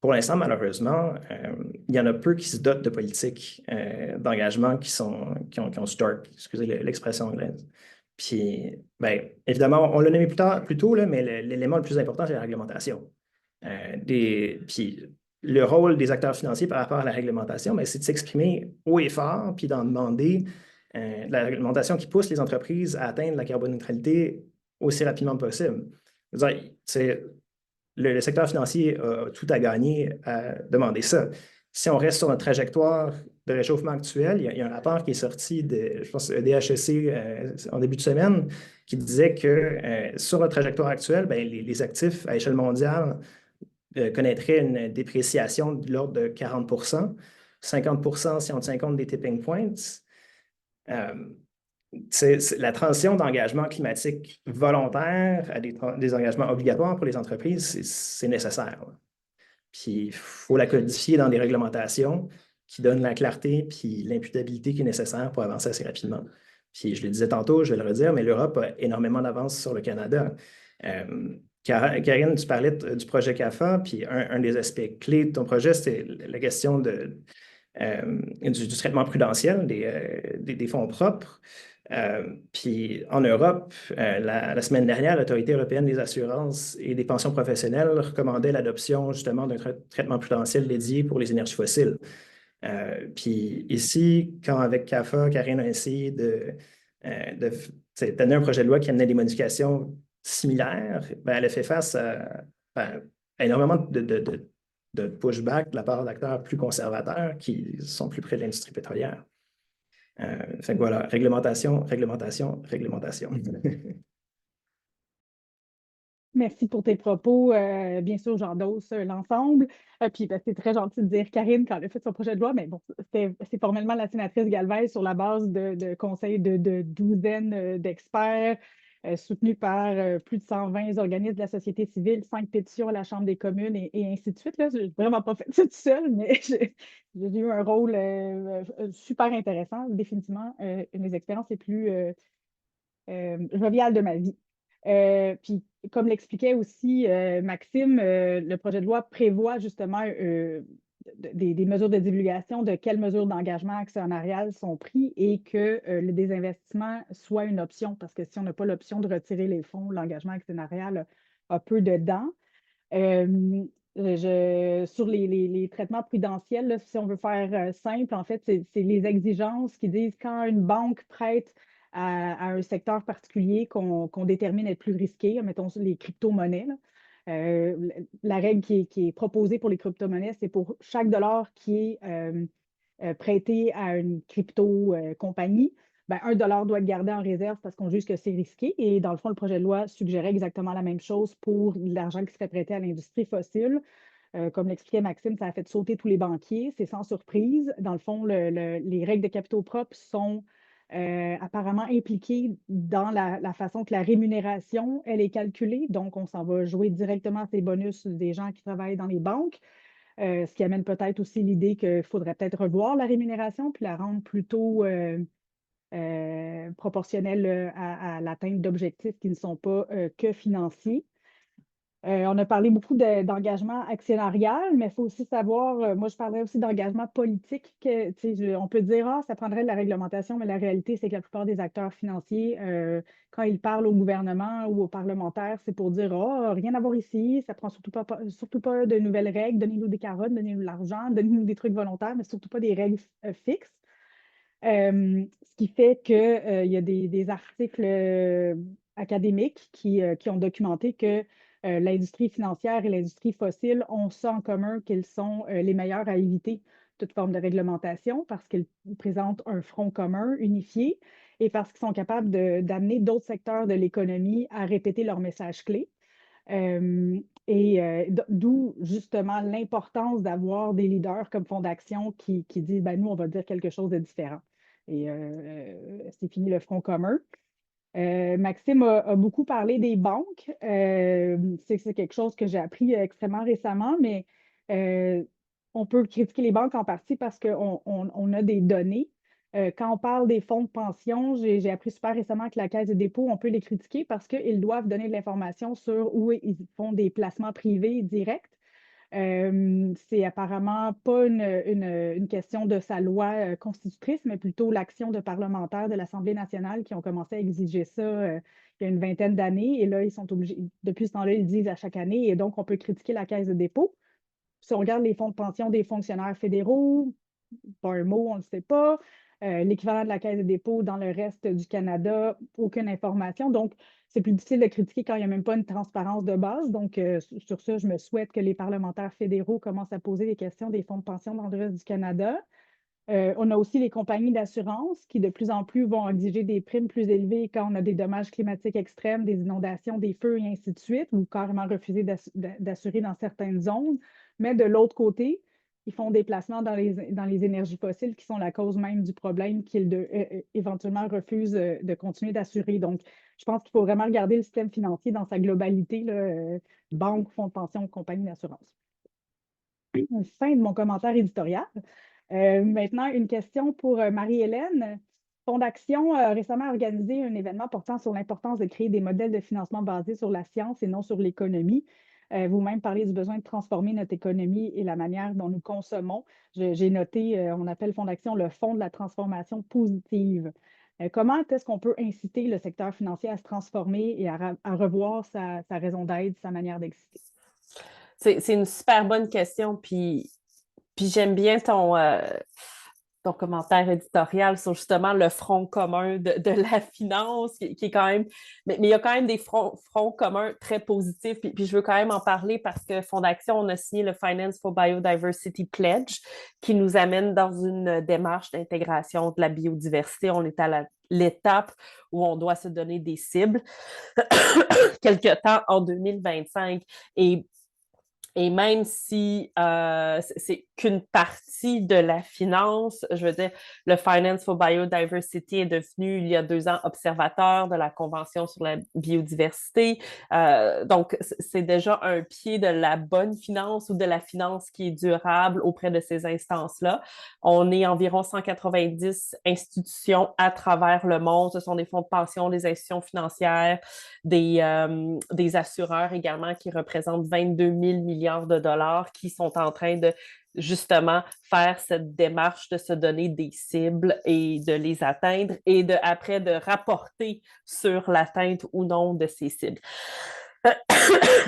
pour l'instant, malheureusement, il y en a peu qui se dotent de politiques d'engagement qui ont start, excusez l'expression anglaise. Puis, évidemment, on l'a nommé plus tôt, là, mais l'élément le plus important, c'est la réglementation. Puis, le rôle des acteurs financiers par rapport à la réglementation, c'est de s'exprimer haut et fort, puis d'en demander la réglementation qui pousse les entreprises à atteindre la carboneutralité aussi rapidement possible. Je veux dire, le secteur financier a tout à gagner à demander ça. Si on reste sur notre trajectoire de réchauffement actuel, il y a un rapport qui est sorti je pense, DHEC en début de semaine, qui disait que sur notre trajectoire actuelle, les actifs à échelle mondiale connaîtraient une dépréciation de l'ordre de 40 50 si on tient compte des tipping points. la transition d'engagement climatique volontaire à des engagements obligatoires pour les entreprises, c'est nécessaire, là. Puis, il faut la codifier dans des réglementations qui donnent la clarté puis l'imputabilité qui est nécessaire pour avancer assez rapidement. Puis, je le disais tantôt, je vais le redire, mais l'Europe a énormément d'avance sur le Canada. Karine, tu parlais du projet CAFA, puis un des aspects clés de ton projet, c'était la question du traitement prudentiel des fonds propres. Puis en Europe, la semaine dernière, l'Autorité européenne des assurances et des pensions professionnelles recommandait l'adoption justement d'un traitement prudentiel dédié pour les énergies fossiles. Puis ici, quand avec CAFA, Karine a essayé de donner un projet de loi qui amenait des modifications similaires, ben, elle a fait face à énormément de pushback de la part d'acteurs plus conservateurs qui sont plus près de l'industrie pétrolière. Fait que voilà, réglementation, réglementation, réglementation. Merci pour tes propos. Bien sûr, j'endosse l'ensemble. Puis ben, c'est très gentil de dire Karine quand elle a fait son projet de loi, mais bon, c'est formellement la sénatrice Galvez sur la base de conseils de douzaines d'experts soutenus par plus de 120 organismes de la société civile, 5 pétitions à la Chambre des communes et ainsi de suite. Je n'ai vraiment pas fait ça tout seul, mais j'ai eu un rôle super intéressant, définitivement une des expériences les plus joviales de ma vie. Puis, comme l'expliquait aussi Maxime, le projet de loi prévoit justement des mesures de divulgation de quelles mesures d'engagement actionnarial sont prises et que le désinvestissement soit une option, parce que si on n'a pas l'option de retirer les fonds, l'engagement actionnarial a peu dedans. Sur les traitements prudentiels, là, si on veut faire simple, en fait, c'est les exigences qui disent quand une banque prête à un secteur particulier qu'on détermine être plus risqué, mettons les crypto-monnaies. La règle qui est proposée pour les crypto-monnaies, c'est pour chaque dollar qui est prêté à une crypto-compagnie, ben, 1 dollar doit être gardé en réserve parce qu'on juge que c'est risqué. Et dans le fond, le projet de loi suggérait exactement la même chose pour l'argent qui serait prêté à l'industrie fossile. Comme l'expliquait Maxime, ça a fait sauter tous les banquiers. C'est sans surprise. Dans le fond, les règles de capitaux propres sont apparemment impliquées dans la façon que la rémunération, elle est calculée. Donc, on s'en va jouer directement ces bonus des gens qui travaillent dans les banques. Ce qui amène peut-être aussi l'idée qu'il faudrait peut-être revoir la rémunération puis la rendre plutôt proportionnelle à l'atteinte d'objectifs qui ne sont pas que financiers. On a parlé beaucoup d'engagement actionnarial, mais il faut aussi savoir, moi je parlerais aussi d'engagement politique, on peut dire, ah, ça prendrait de la réglementation, mais la réalité, c'est que la plupart des acteurs financiers, quand ils parlent au gouvernement ou aux parlementaires, c'est pour dire, ah, rien à voir ici, ça prend surtout pas de nouvelles règles, donnez-nous des carottes, donnez-nous de l'argent, donnez-nous des trucs volontaires, mais surtout pas des règles fixes. Ce qui fait qu'il y a des articles académiques qui ont documenté que l'industrie financière et l'industrie fossile ont ça en commun, qu'ils sont les meilleurs à éviter toute forme de réglementation parce qu'ils présentent un front commun unifié et parce qu'ils sont capables d'amener d'autres secteurs de l'économie à répéter leur message clé. D'où justement l'importance d'avoir des leaders comme Fonds d'Action qui disent ben, nous, on va dire quelque chose de différent. Et c'est fini le front commun. Maxime a beaucoup parlé des banques. C'est quelque chose que j'ai appris extrêmement récemment, mais on peut critiquer les banques en partie parce qu'on a des données. Quand on parle des fonds de pension, j'ai appris super récemment que la Caisse de dépôt, on peut les critiquer parce qu'ils doivent donner de l'information sur où ils font des placements privés directs. C'est apparemment pas une question de sa loi constitutrice, mais plutôt l'action de parlementaires de l'Assemblée nationale qui ont commencé à exiger ça il y a une vingtaine d'années. Et là, ils sont obligés, depuis ce temps-là, ils le disent à chaque année. Et donc, on peut critiquer la Caisse de dépôt. Si on regarde les fonds de pension des fonctionnaires fédéraux, pas un mot, on ne le sait pas. L'équivalent de la Caisse de dépôt dans le reste du Canada, aucune information. Donc, c'est plus difficile de critiquer quand il n'y a même pas une transparence de base. Donc, sur ça, je me souhaite que les parlementaires fédéraux commencent à poser des questions des fonds de pension dans le reste du Canada. On a aussi les compagnies d'assurance qui, de plus en plus, vont exiger des primes plus élevées quand on a des dommages climatiques extrêmes, des inondations, des feux et ainsi de suite, ou carrément refuser d'assurer dans certaines zones. Mais de l'autre côté, ils font des placements dans les énergies fossiles qui sont la cause même du problème qu'ils éventuellement refusent de continuer d'assurer. Donc, je pense qu'il faut vraiment regarder le système financier dans sa globalité, là, banque, fonds de pension, compagnie d'assurance. Fin de mon commentaire éditorial. Maintenant, une question pour Marie-Hélène. Fondation a récemment organisé un événement portant sur l'importance de créer des modèles de financement basés sur la science et non sur l'économie. Vous-même parlez du besoin de transformer notre économie et la manière dont nous consommons. J'ai noté, on appelle Fondation le Fonds de la transformation positive. Comment est-ce qu'on peut inciter le secteur financier à se transformer et à revoir sa raison d'être, sa manière d'exister? C'est une super bonne question, puis j'aime bien ton commentaire éditorial sur justement le front commun de la finance, qui est quand même... Mais il y a quand même des fronts communs très positifs, puis je veux quand même en parler parce que Fondation, on a signé le Finance for Biodiversity Pledge, qui nous amène dans une démarche d'intégration de la biodiversité. On est à l'étape où on doit se donner des cibles quelque temps en 2025. Et même si c'est qu'une partie de la finance, je veux dire, le Finance for Biodiversity est devenu, il y a 2 ans, observateur de la Convention sur la biodiversité. Donc, c'est déjà un pied de la bonne finance ou de la finance qui est durable auprès de ces instances-là. On est environ 190 institutions à travers le monde. Ce sont des fonds de pension, des institutions financières, des assureurs également qui représentent 22 000 milliards de dollars qui sont en train de justement faire cette démarche de se donner des cibles et de les atteindre et après de rapporter sur l'atteinte ou non de ces cibles.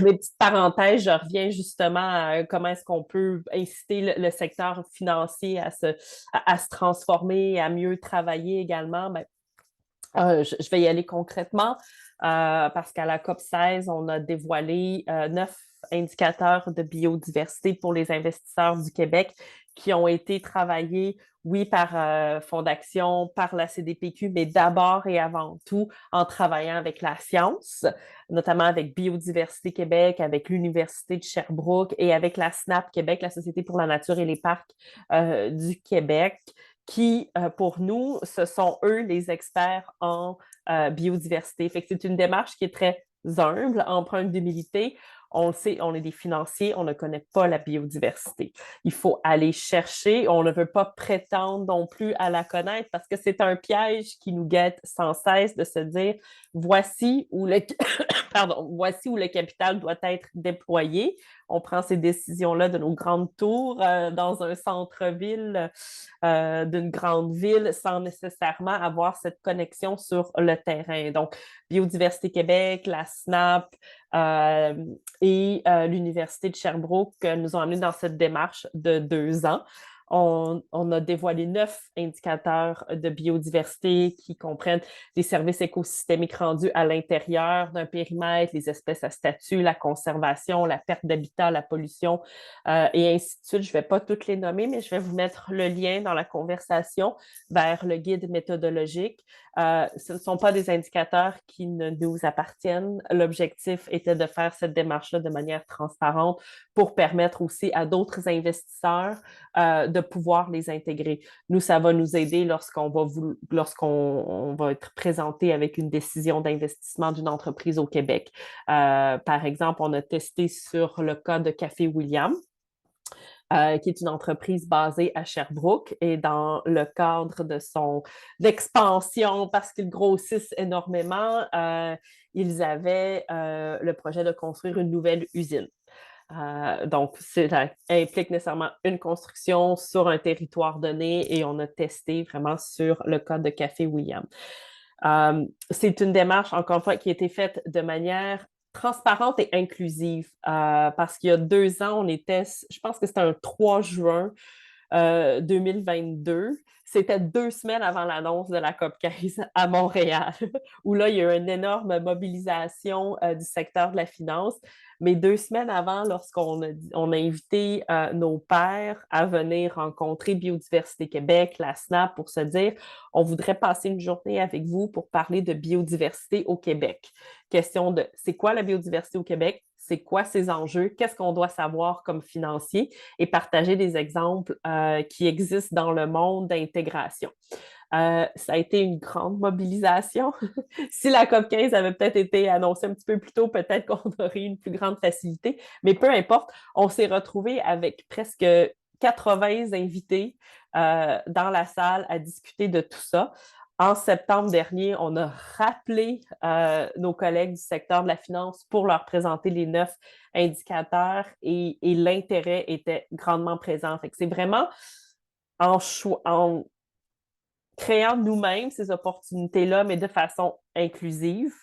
Mes petites parenthèses, je reviens justement à comment est-ce qu'on peut inciter le secteur financier à se transformer, à mieux travailler également. Je vais y aller concrètement parce qu'à la COP 16, on a dévoilé 9 indicateurs de biodiversité pour les investisseurs du Québec qui ont été travaillés, oui, par Fondation, par la CDPQ, mais d'abord et avant tout en travaillant avec la science, notamment avec Biodiversité Québec, avec l'Université de Sherbrooke et avec la SNAP Québec, la Société pour la nature et les parcs du Québec, qui, pour nous, ce sont eux les experts en biodiversité. Fait que c'est une démarche qui est très humble, empreinte d'humilité. On le sait, on est des financiers, on ne connaît pas la biodiversité. Il faut aller chercher, on ne veut pas prétendre non plus à la connaître parce que c'est un piège qui nous guette sans cesse de se dire voici où voici où le capital doit être déployé. On prend ces décisions-là de nos grandes tours dans un centre-ville d'une grande ville sans nécessairement avoir cette connexion sur le terrain. Donc, Biodiversité Québec, la SNAP et l'Université de Sherbrooke nous ont amenés dans cette démarche de 2 ans. On a dévoilé 9 indicateurs de biodiversité qui comprennent les services écosystémiques rendus à l'intérieur d'un périmètre, les espèces à statut, la conservation, la perte d'habitat, la pollution et ainsi de suite. Je ne vais pas toutes les nommer, mais je vais vous mettre le lien dans la conversation vers le guide méthodologique. Ce ne sont pas des indicateurs qui ne nous appartiennent. L'objectif était de faire cette démarche-là de manière transparente pour permettre aussi à d'autres investisseurs de pouvoir les intégrer. Nous, ça va nous aider lorsqu'on va être présenté avec une décision d'investissement d'une entreprise au Québec. Par exemple, on a testé sur le cas de Café William, qui est une entreprise basée à Sherbrooke et dans le cadre de son expansion, parce qu'ils grossissent énormément, ils avaient le projet de construire une nouvelle usine. Donc, ça implique nécessairement une construction sur un territoire donné et on a testé vraiment sur le cas de Café William. C'est une démarche, encore une fois, qui a été faite de manière transparente et inclusive parce qu'il y a 2 ans, je pense que c'était un 3 juin 2022. C'était 2 semaines avant l'annonce de la COP 15 à Montréal, où là, il y a eu une énorme mobilisation du secteur de la finance. Mais 2 semaines avant, lorsqu'on a invité nos pairs à venir rencontrer Biodiversité Québec, la SNAP, pour se dire on voudrait passer une journée avec vous pour parler de biodiversité au Québec. Question de c'est quoi la biodiversité au Québec? c'est quoi ces enjeux, qu'est-ce qu'on doit savoir comme financier et partager des exemples qui existent dans le monde d'intégration. Ça a été une grande mobilisation. Si la COP15 avait peut-être été annoncée un petit peu plus tôt, peut-être qu'on aurait eu une plus grande facilité. Mais peu importe, on s'est retrouvés avec presque 80 invités dans la salle à discuter de tout ça. En septembre dernier, on a rappelé nos collègues du secteur de la finance pour leur présenter les 9 indicateurs et l'intérêt était grandement présent. C'est vraiment en créant nous-mêmes ces opportunités-là, mais de façon inclusive,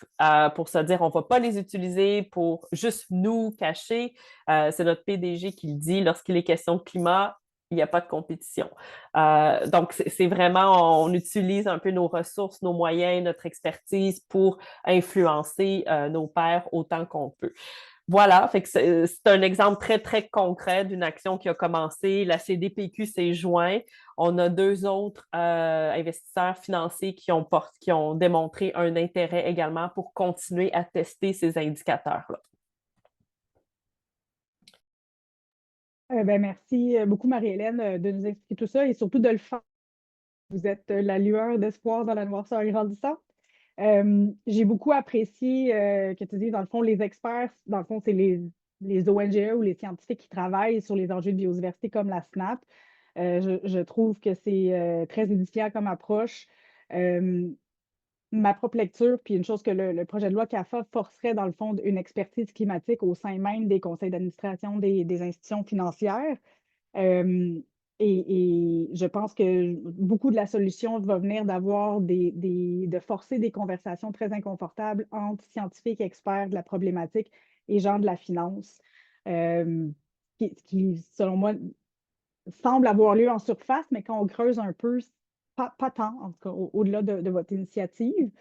pour se dire on ne va pas les utiliser pour juste nous cacher. C'est notre PDG qui le dit, lorsqu'il est question de climat, il n'y a pas de compétition. Donc, c'est vraiment, on utilise un peu nos ressources, nos moyens, notre expertise pour influencer nos pairs autant qu'on peut. Voilà, fait que c'est un exemple très, très concret d'une action qui a commencé. La CDPQ s'est joint. On a 2 autres investisseurs financiers qui ont démontré un intérêt également pour continuer à tester ces indicateurs-là. Merci beaucoup, Marie-Hélène, de nous expliquer tout ça et surtout de le faire. Vous êtes la lueur d'espoir dans la noirceur grandissante. J'ai beaucoup apprécié que tu dises, dans le fond, les experts, dans le fond, c'est les ONGE ou les scientifiques qui travaillent sur les enjeux de biodiversité comme la SNAP. Je trouve que c'est très édifiant comme approche. Ma propre lecture, puis une chose que le projet de loi CAFA forcerait, dans le fond, une expertise climatique au sein même des conseils d'administration des institutions financières. Et je pense que beaucoup de la solution va venir d'avoir de forcer des conversations très inconfortables entre scientifiques, experts de la problématique et gens de la finance, qui, selon moi, semble avoir lieu en surface, mais quand on creuse un peu, pas tant, en tout cas, au-delà de votre initiative.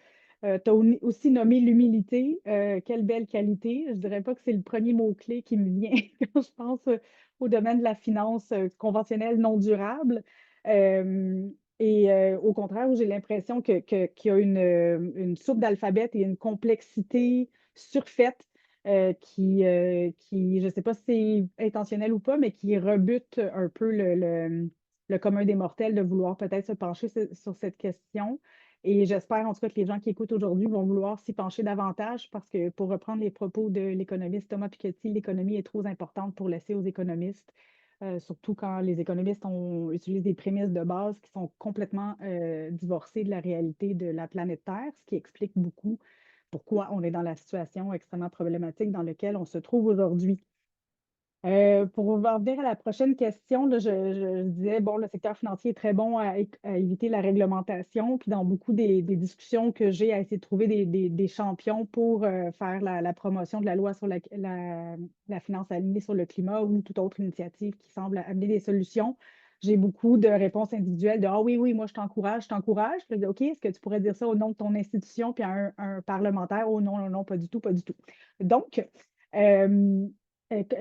Tu as aussi nommé l'humilité. Quelle belle qualité. Je ne dirais pas que c'est le premier mot-clé qui me vient quand je pense au domaine de la finance conventionnelle non durable. Au contraire, j'ai l'impression qu'il y a une soupe d'alphabet et une complexité surfaite qui, je ne sais pas si c'est intentionnel ou pas, mais qui rebute un peu le commun des mortels de vouloir peut-être se pencher sur cette question. Et j'espère en tout cas que les gens qui écoutent aujourd'hui vont vouloir s'y pencher davantage parce que, pour reprendre les propos de l'économiste Thomas Piketty, l'économie est trop importante pour laisser aux économistes, surtout quand les économistes utilisent des prémices de base qui sont complètement divorcées de la réalité de la planète Terre, ce qui explique beaucoup pourquoi on est dans la situation extrêmement problématique dans laquelle on se trouve aujourd'hui. Pour en revenir à la prochaine question, là, je disais, bon, le secteur financier est très bon à éviter la réglementation. Puis dans beaucoup des discussions que j'ai à essayer de trouver des champions pour faire la promotion de la loi sur la finance alignée sur le climat ou toute autre initiative qui semble amener des solutions, j'ai beaucoup de réponses individuelles de « Ah oui, oui, moi je t'encourage, je t'encourage. » Je dis « OK, est-ce que tu pourrais dire ça au nom de ton institution? » Puis un parlementaire « Oh non, non, non, pas du tout, pas du tout. » Donc,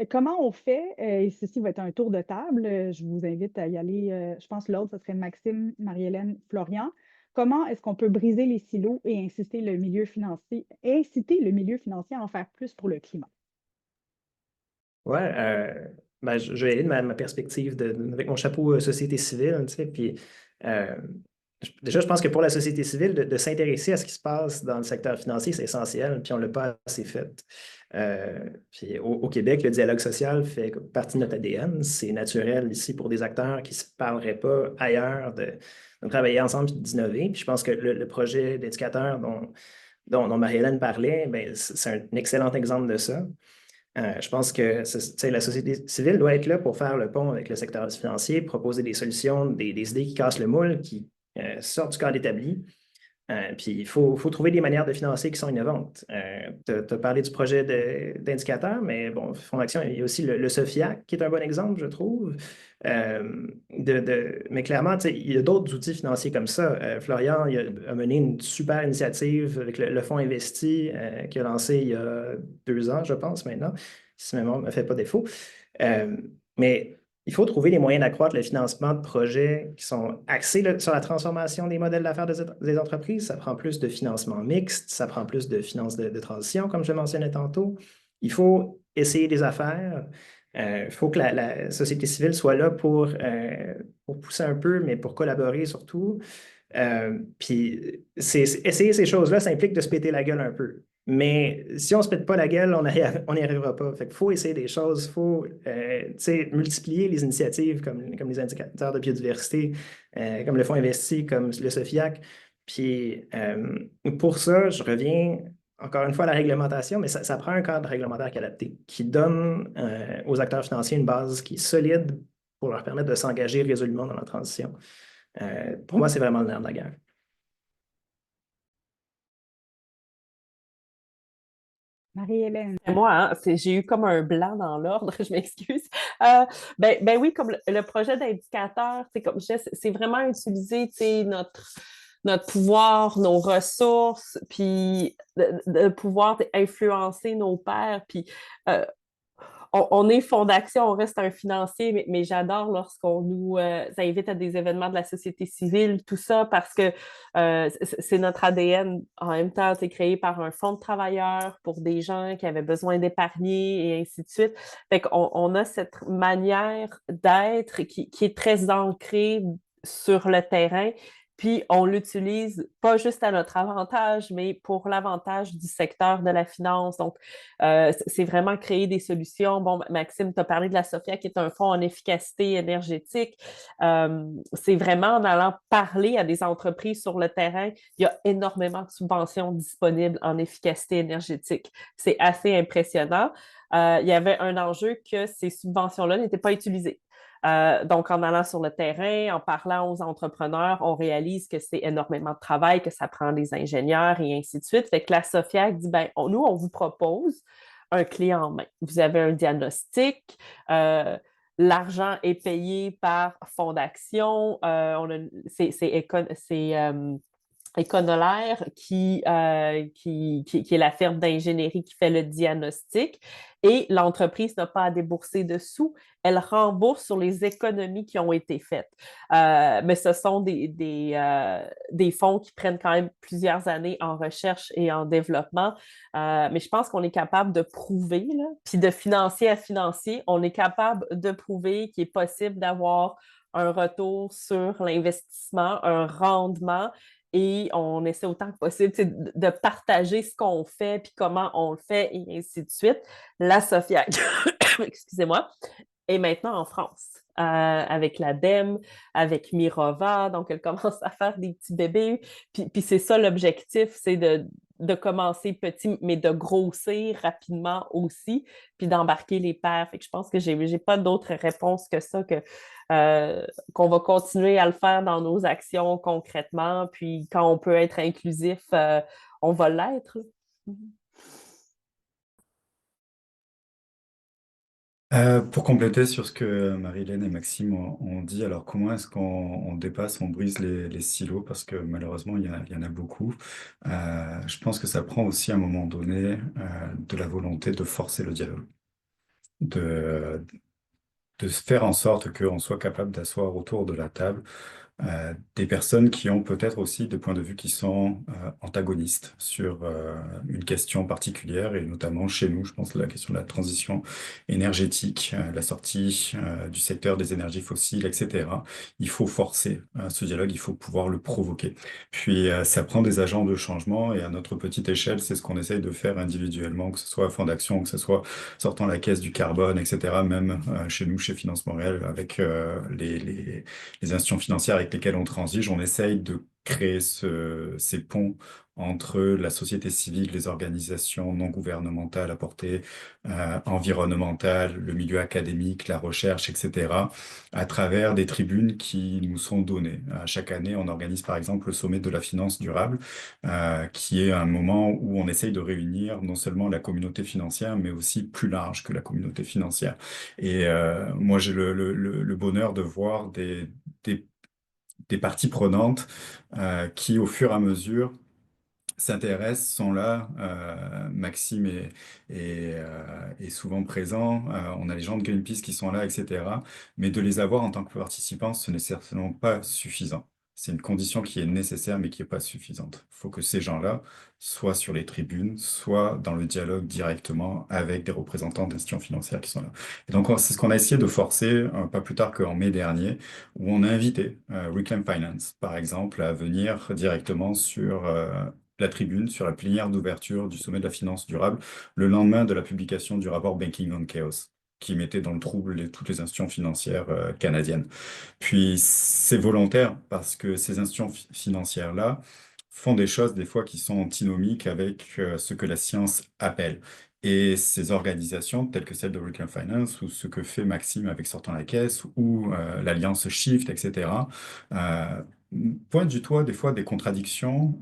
comment on fait, et ceci va être un tour de table, je vous invite à y aller, je pense l'autre, ce serait Maxime, Marie-Hélène, Florian. Comment est-ce qu'on peut briser les silos et inciter le milieu financier à en faire plus pour le climat? Oui, je vais aller de ma perspective avec mon chapeau société civile, tu sais, puis déjà, je pense que pour la société civile, de s'intéresser à ce qui se passe dans le secteur financier, c'est essentiel, puis on ne l'a pas assez fait. Puis au Québec, le dialogue social fait partie de notre ADN. C'est naturel ici pour des acteurs qui ne se parleraient pas ailleurs de travailler ensemble et d'innover. Puis je pense que le projet d'éducateur dont Marie-Hélène parlait, c'est un excellent exemple de ça. Je pense que la société civile doit être là pour faire le pont avec le secteur financier, proposer des solutions, des idées qui cassent le moule, qui sortent du cadre établi. Puis il faut trouver des manières de financer qui sont innovantes. Tu as parlé du projet d'indicateur, mais bon, Fonds d'Action, il y a aussi le SOFIAC, qui est un bon exemple, je trouve. Mais clairement, il y a d'autres outils financiers comme ça. Florian a mené une super initiative avec le Fonds Investi qui a lancé il y a 2 ans, je pense, maintenant, si ma mémoire ne me fait pas défaut. Mais il faut trouver les moyens d'accroître le financement de projets qui sont axés sur la transformation des modèles d'affaires des entreprises. Ça prend plus de financement mixte, ça prend plus de finances de transition, comme je mentionnais tantôt. Il faut essayer des affaires. Il faut que la société civile soit là pour pousser un peu, mais pour collaborer surtout. Puis essayer ces choses-là, ça implique de se péter la gueule un peu. Mais si on ne se pète pas la gueule, on n'y arrivera pas. Fait qu'il faut essayer des choses, il faut multiplier les initiatives comme les indicateurs de biodiversité, comme le Fonds investi, comme le SOFIAC. Puis pour ça, je reviens encore une fois à la réglementation, mais ça prend un cadre réglementaire qui est adapté, qui donne aux acteurs financiers une base qui est solide pour leur permettre de s'engager résolument dans la transition. Pour moi, c'est vraiment le nerf de la guerre. Marie-Hélène. Moi, hein, j'ai eu comme un blanc dans l'ordre, je m'excuse. Ben oui, comme le projet d'indicateur, comme je disais, c'est vraiment utiliser notre pouvoir, nos ressources, puis de pouvoir influencer nos pairs. Puis on est Fondation, on reste un financier, mais j'adore lorsqu'on nous invite à des événements de la société civile, tout ça, parce que c'est notre ADN. En même temps, c'est créé par un fonds de travailleurs pour des gens qui avaient besoin d'épargner et ainsi de suite. Fait qu'on a cette manière d'être qui est très ancrée sur le terrain. Puis on l'utilise pas juste à notre avantage, mais pour l'avantage du secteur de la finance. Donc, c'est vraiment créer des solutions. Bon, Maxime, tu as parlé de la SOFIA, qui est un fonds en efficacité énergétique. C'est vraiment en allant parler à des entreprises sur le terrain. Il y a énormément de subventions disponibles en efficacité énergétique. C'est assez impressionnant. Il y avait un enjeu que ces subventions-là n'étaient pas utilisées. Donc, en allant sur le terrain, en parlant aux entrepreneurs, on réalise que c'est énormément de travail, que ça prend des ingénieurs et ainsi de suite. Fait que la SOFIAC dit, nous, on vous propose un clé en main. Vous avez un diagnostic, l'argent est payé par Fondation, c'est Econolaire qui est la firme d'ingénierie qui fait le diagnostic et l'entreprise n'a pas à débourser de sous, elle rembourse sur les économies qui ont été faites. Mais ce sont des fonds qui prennent quand même plusieurs années en recherche et en développement. Mais je pense qu'on est capable de prouver, là, puis de financier à financier, on est capable de prouver qu'il est possible d'avoir un retour sur l'investissement, un rendement et on essaie autant que possible de partager ce qu'on fait, puis comment on le fait, et ainsi de suite. La SOFIAC, excusez-moi, est maintenant en France, avec l'ADEME, avec Mirova, donc elle commence à faire des petits bébés, puis c'est ça l'objectif, c'est de commencer petit, mais de grossir rapidement aussi, puis d'embarquer les pairs. Fait que je pense que j'ai pas d'autre réponse que ça, qu'on va continuer à le faire dans nos actions concrètement, puis quand on peut être inclusif, on va l'être. Pour compléter sur ce que Marie-Hélène et Maxime ont dit, alors comment est-ce qu'on dépasse, on brise les silos, parce que malheureusement, il y en a beaucoup. Je pense que ça prend aussi à un moment donné de la volonté de forcer le dialogue, de, de faire en sorte qu'on soit capable d'asseoir autour de la table des personnes qui ont peut-être aussi des points de vue qui sont antagonistes sur une question particulière, et notamment chez nous, je pense, la question de la transition énergétique, la sortie du secteur des énergies fossiles, etc. Il faut forcer ce dialogue, il faut pouvoir le provoquer. Puis ça prend des agents de changement, et à notre petite échelle, c'est ce qu'on essaye de faire individuellement, que ce soit à Fond d'Action, que ce soit sortant la caisse du carbone, etc. Même chez nous, chez Finance Montréal, avec les institutions financières avec lesquelles on transige, on essaye de créer ces ponts entre la société civile, les organisations non gouvernementales à portée environnementale, le milieu académique, la recherche, etc., à travers des tribunes qui nous sont données. Chaque année, on organise par exemple le sommet de la finance durable, qui est un moment où on essaye de réunir non seulement la communauté financière, mais aussi plus large que la communauté financière. Et moi, j'ai le bonheur de voir des parties prenantes qui, au fur et à mesure, s'intéressent, sont là. Maxime est souvent présent. On a les gens de Greenpeace qui sont là, etc. Mais de les avoir en tant que participants, ce n'est certainement pas suffisant. c'est une condition qui est nécessaire, mais qui n'est pas suffisante. Il faut que ces gens-là soient sur les tribunes, soient dans le dialogue directement avec des représentants d'institutions financières qui sont là. Et donc, c'est ce qu'on a essayé de forcer, pas plus tard qu'en mai dernier, où on a invité Reclaim Finance, par exemple, à venir directement sur la tribune, sur la plénière d'ouverture du sommet de la finance durable, le lendemain de la publication du rapport Banking on Chaos, qui mettait dans le trouble toutes les institutions financières canadiennes. Puis c'est volontaire parce que ces institutions financières-là font des choses des fois qui sont antinomiques avec ce que la science appelle. Et ces organisations, telles que celle de Reclaim Finance, ou ce que fait Maxime avec Sortant la Caisse, ou l'Alliance Shift, etc., euh, pointent du doigt des fois des contradictions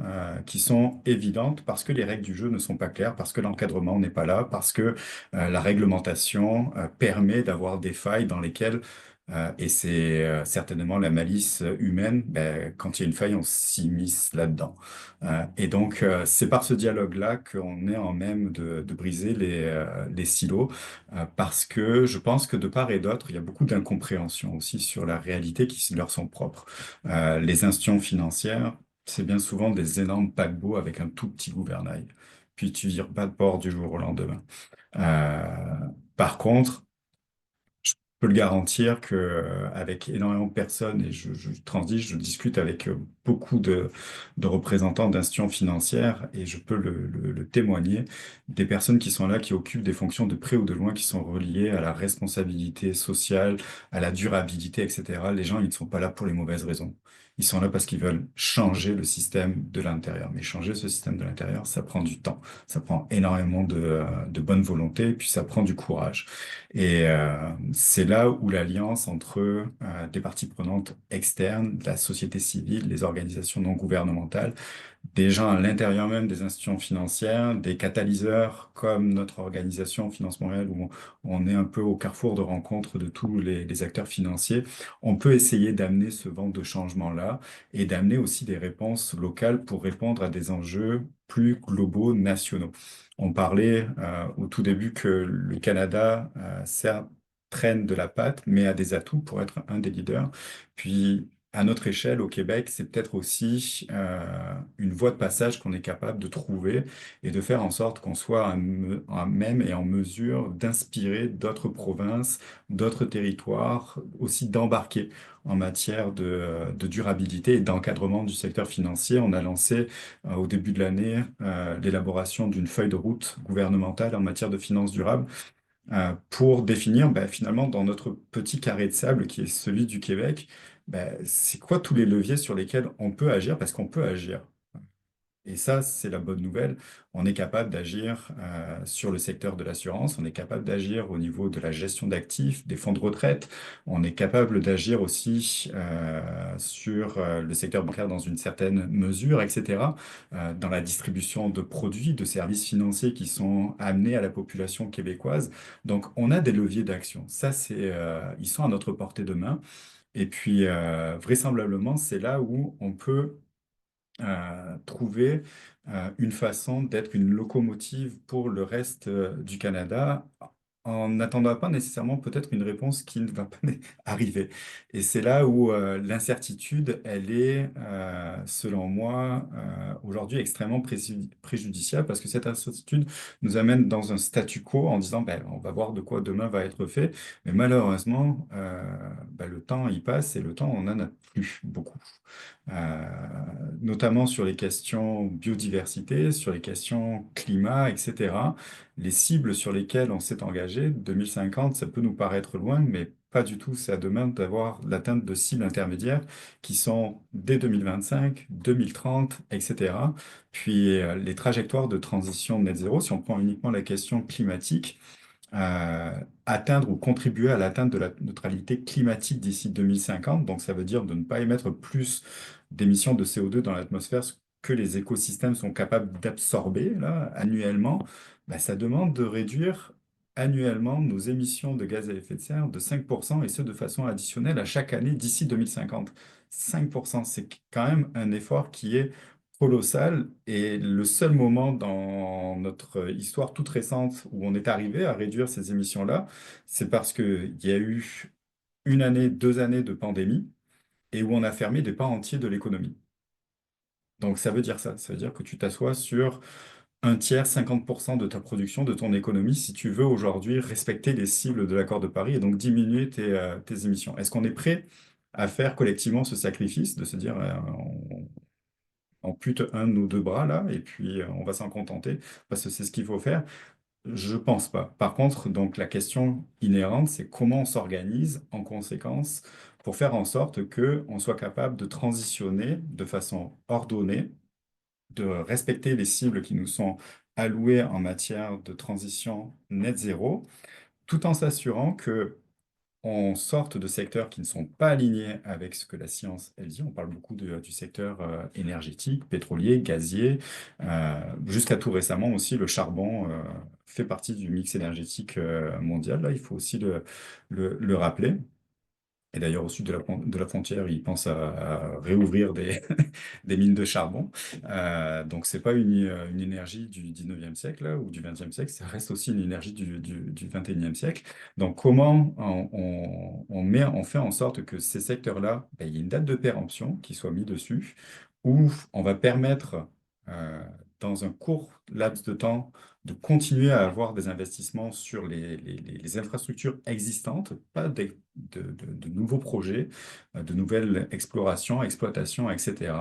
qui sont évidentes parce que les règles du jeu ne sont pas claires, parce que l'encadrement n'est pas là, parce que la réglementation permet d'avoir des failles dans lesquelles et c'est certainement la malice humaine. Ben, quand il y a une faille, on s'immisce là-dedans. Et donc, c'est par ce dialogue-là qu'on est en même de briser les silos, parce que je pense que de part et d'autre, il y a beaucoup d'incompréhension aussi sur la réalité qui leur sont propres. Les institutions financières, c'est bien souvent des énormes paquebots avec un tout petit gouvernail. Puis tu vires pas de port du jour au lendemain. Euh, Par contre, je peux le garantir que avec énormément de personnes, et je transige, je discute avec beaucoup de représentants d'institutions financières, et je peux le témoigner, des personnes qui sont là, qui occupent des fonctions de près ou de loin, qui sont reliées à la responsabilité sociale, à la durabilité, etc. Les gens, ils ne sont pas là pour les mauvaises raisons. Ils sont là parce qu'ils veulent changer le système de l'intérieur. Mais changer ce système de l'intérieur, ça prend du temps. Ça prend énormément de bonne volonté, et puis ça prend du courage. Et c'est là où l'alliance entre des parties prenantes externes, la société civile, les organisations non gouvernementales, des gens à l'intérieur même des institutions financières, des catalyseurs comme notre organisation Finance Montréal, où on est un peu au carrefour de rencontre de tous les acteurs financiers, on peut essayer d'amener ce vent de changement-là et d'amener aussi des réponses locales pour répondre à des enjeux plus globaux, nationaux. On parlait au tout début que le Canada, certes, traîne de la patte, mais a des atouts pour être un des leaders. Puis, à notre échelle, au Québec, c'est peut-être aussi une voie de passage qu'on est capable de trouver et de faire en sorte qu'on soit à même et en mesure d'inspirer d'autres provinces, d'autres territoires, aussi d'embarquer en matière de durabilité et d'encadrement du secteur financier. On a lancé au début de l'année l'élaboration d'une feuille de route gouvernementale en matière de finances durables pour définir ben, finalement dans notre petit carré de sable qui est celui du Québec, ben, c'est quoi tous les leviers sur lesquels on peut agir parce qu'on peut agir. Et ça, c'est la bonne nouvelle. On est capable d'agir sur le secteur de l'assurance, on est capable d'agir au niveau de la gestion d'actifs, des fonds de retraite, on est capable d'agir aussi sur le secteur bancaire dans une certaine mesure, etc., dans la distribution de produits, de services financiers qui sont amenés à la population québécoise. Donc, on a des leviers d'action. Ça, ils sont à notre portée de main. Et puis, vraisemblablement, c'est là où on peut trouver une façon d'être une locomotive pour le reste du Canada en n'attendant pas nécessairement peut-être une réponse qui ne va pas arriver. Et c'est là où l'incertitude, elle est, selon moi, aujourd'hui extrêmement préjudiciable parce que cette incertitude nous amène dans un statu quo en disant, ben, on va voir de quoi demain va être fait. Mais malheureusement, ben, le temps, il passe et le temps, on n'en a plus beaucoup notamment sur les questions biodiversité, sur les questions climat, etc. Les cibles sur lesquelles on s'est engagé, 2050, ça peut nous paraître loin, mais pas du tout. Ça demande d'avoir l'atteinte de cibles intermédiaires qui sont dès 2025, 2030, etc. Puis les trajectoires de transition net zéro, si on prend uniquement la question climatique, euh, atteindre ou contribuer à l'atteinte de la neutralité climatique d'ici 2050. Donc, ça veut dire de ne pas émettre plus d'émissions de CO2 dans l'atmosphère que les écosystèmes sont capables d'absorber là, annuellement. Bah, ça demande de réduire annuellement nos émissions de gaz à effet de serre de 5% et ce de façon additionnelle à chaque année d'ici 2050. 5%, c'est quand même un effort qui est colossal et le seul moment dans notre histoire toute récente où on est arrivé à réduire ces émissions-là, c'est parce qu'il y a eu une année, 2 années de pandémie et où on a fermé des pans entiers de l'économie. Donc ça veut dire ça. Ça veut dire que tu t'assois sur un tiers, 50% de ta production, de ton économie, si tu veux aujourd'hui respecter les cibles de l'accord de Paris et donc diminuer tes émissions. Est-ce qu'on est prêt à faire collectivement ce sacrifice de se dire on pute un de nos deux bras là et puis on va s'en contenter parce que c'est ce qu'il faut faire? Je pense pas. Par contre, donc la question inhérente, c'est comment on s'organise en conséquence pour faire en sorte que on soit capable de transitionner de façon ordonnée, de respecter les cibles qui nous sont allouées en matière de transition net zéro, tout en s'assurant que on sorte de secteurs qui ne sont pas alignés avec ce que la science, elle dit. On parle beaucoup du secteur énergétique, pétrolier, gazier. Jusqu'à tout récemment aussi, le charbon fait partie du mix énergétique mondial. Là, il faut aussi le rappeler. Et d'ailleurs, au sud de la frontière, ils pensent à réouvrir des mines de charbon. Donc, c'est pas une énergie du 19e siècle là, ou du 20e siècle, ça reste aussi une énergie du 21e siècle. Donc, comment on fait en sorte que ces secteurs-là, ben, il y ait une date de péremption qui soit mise dessus, où on va permettre, euh, dans un court laps de temps, de continuer à avoir des investissements sur les infrastructures existantes, pas de nouveaux projets, de nouvelles explorations, exploitations, etc.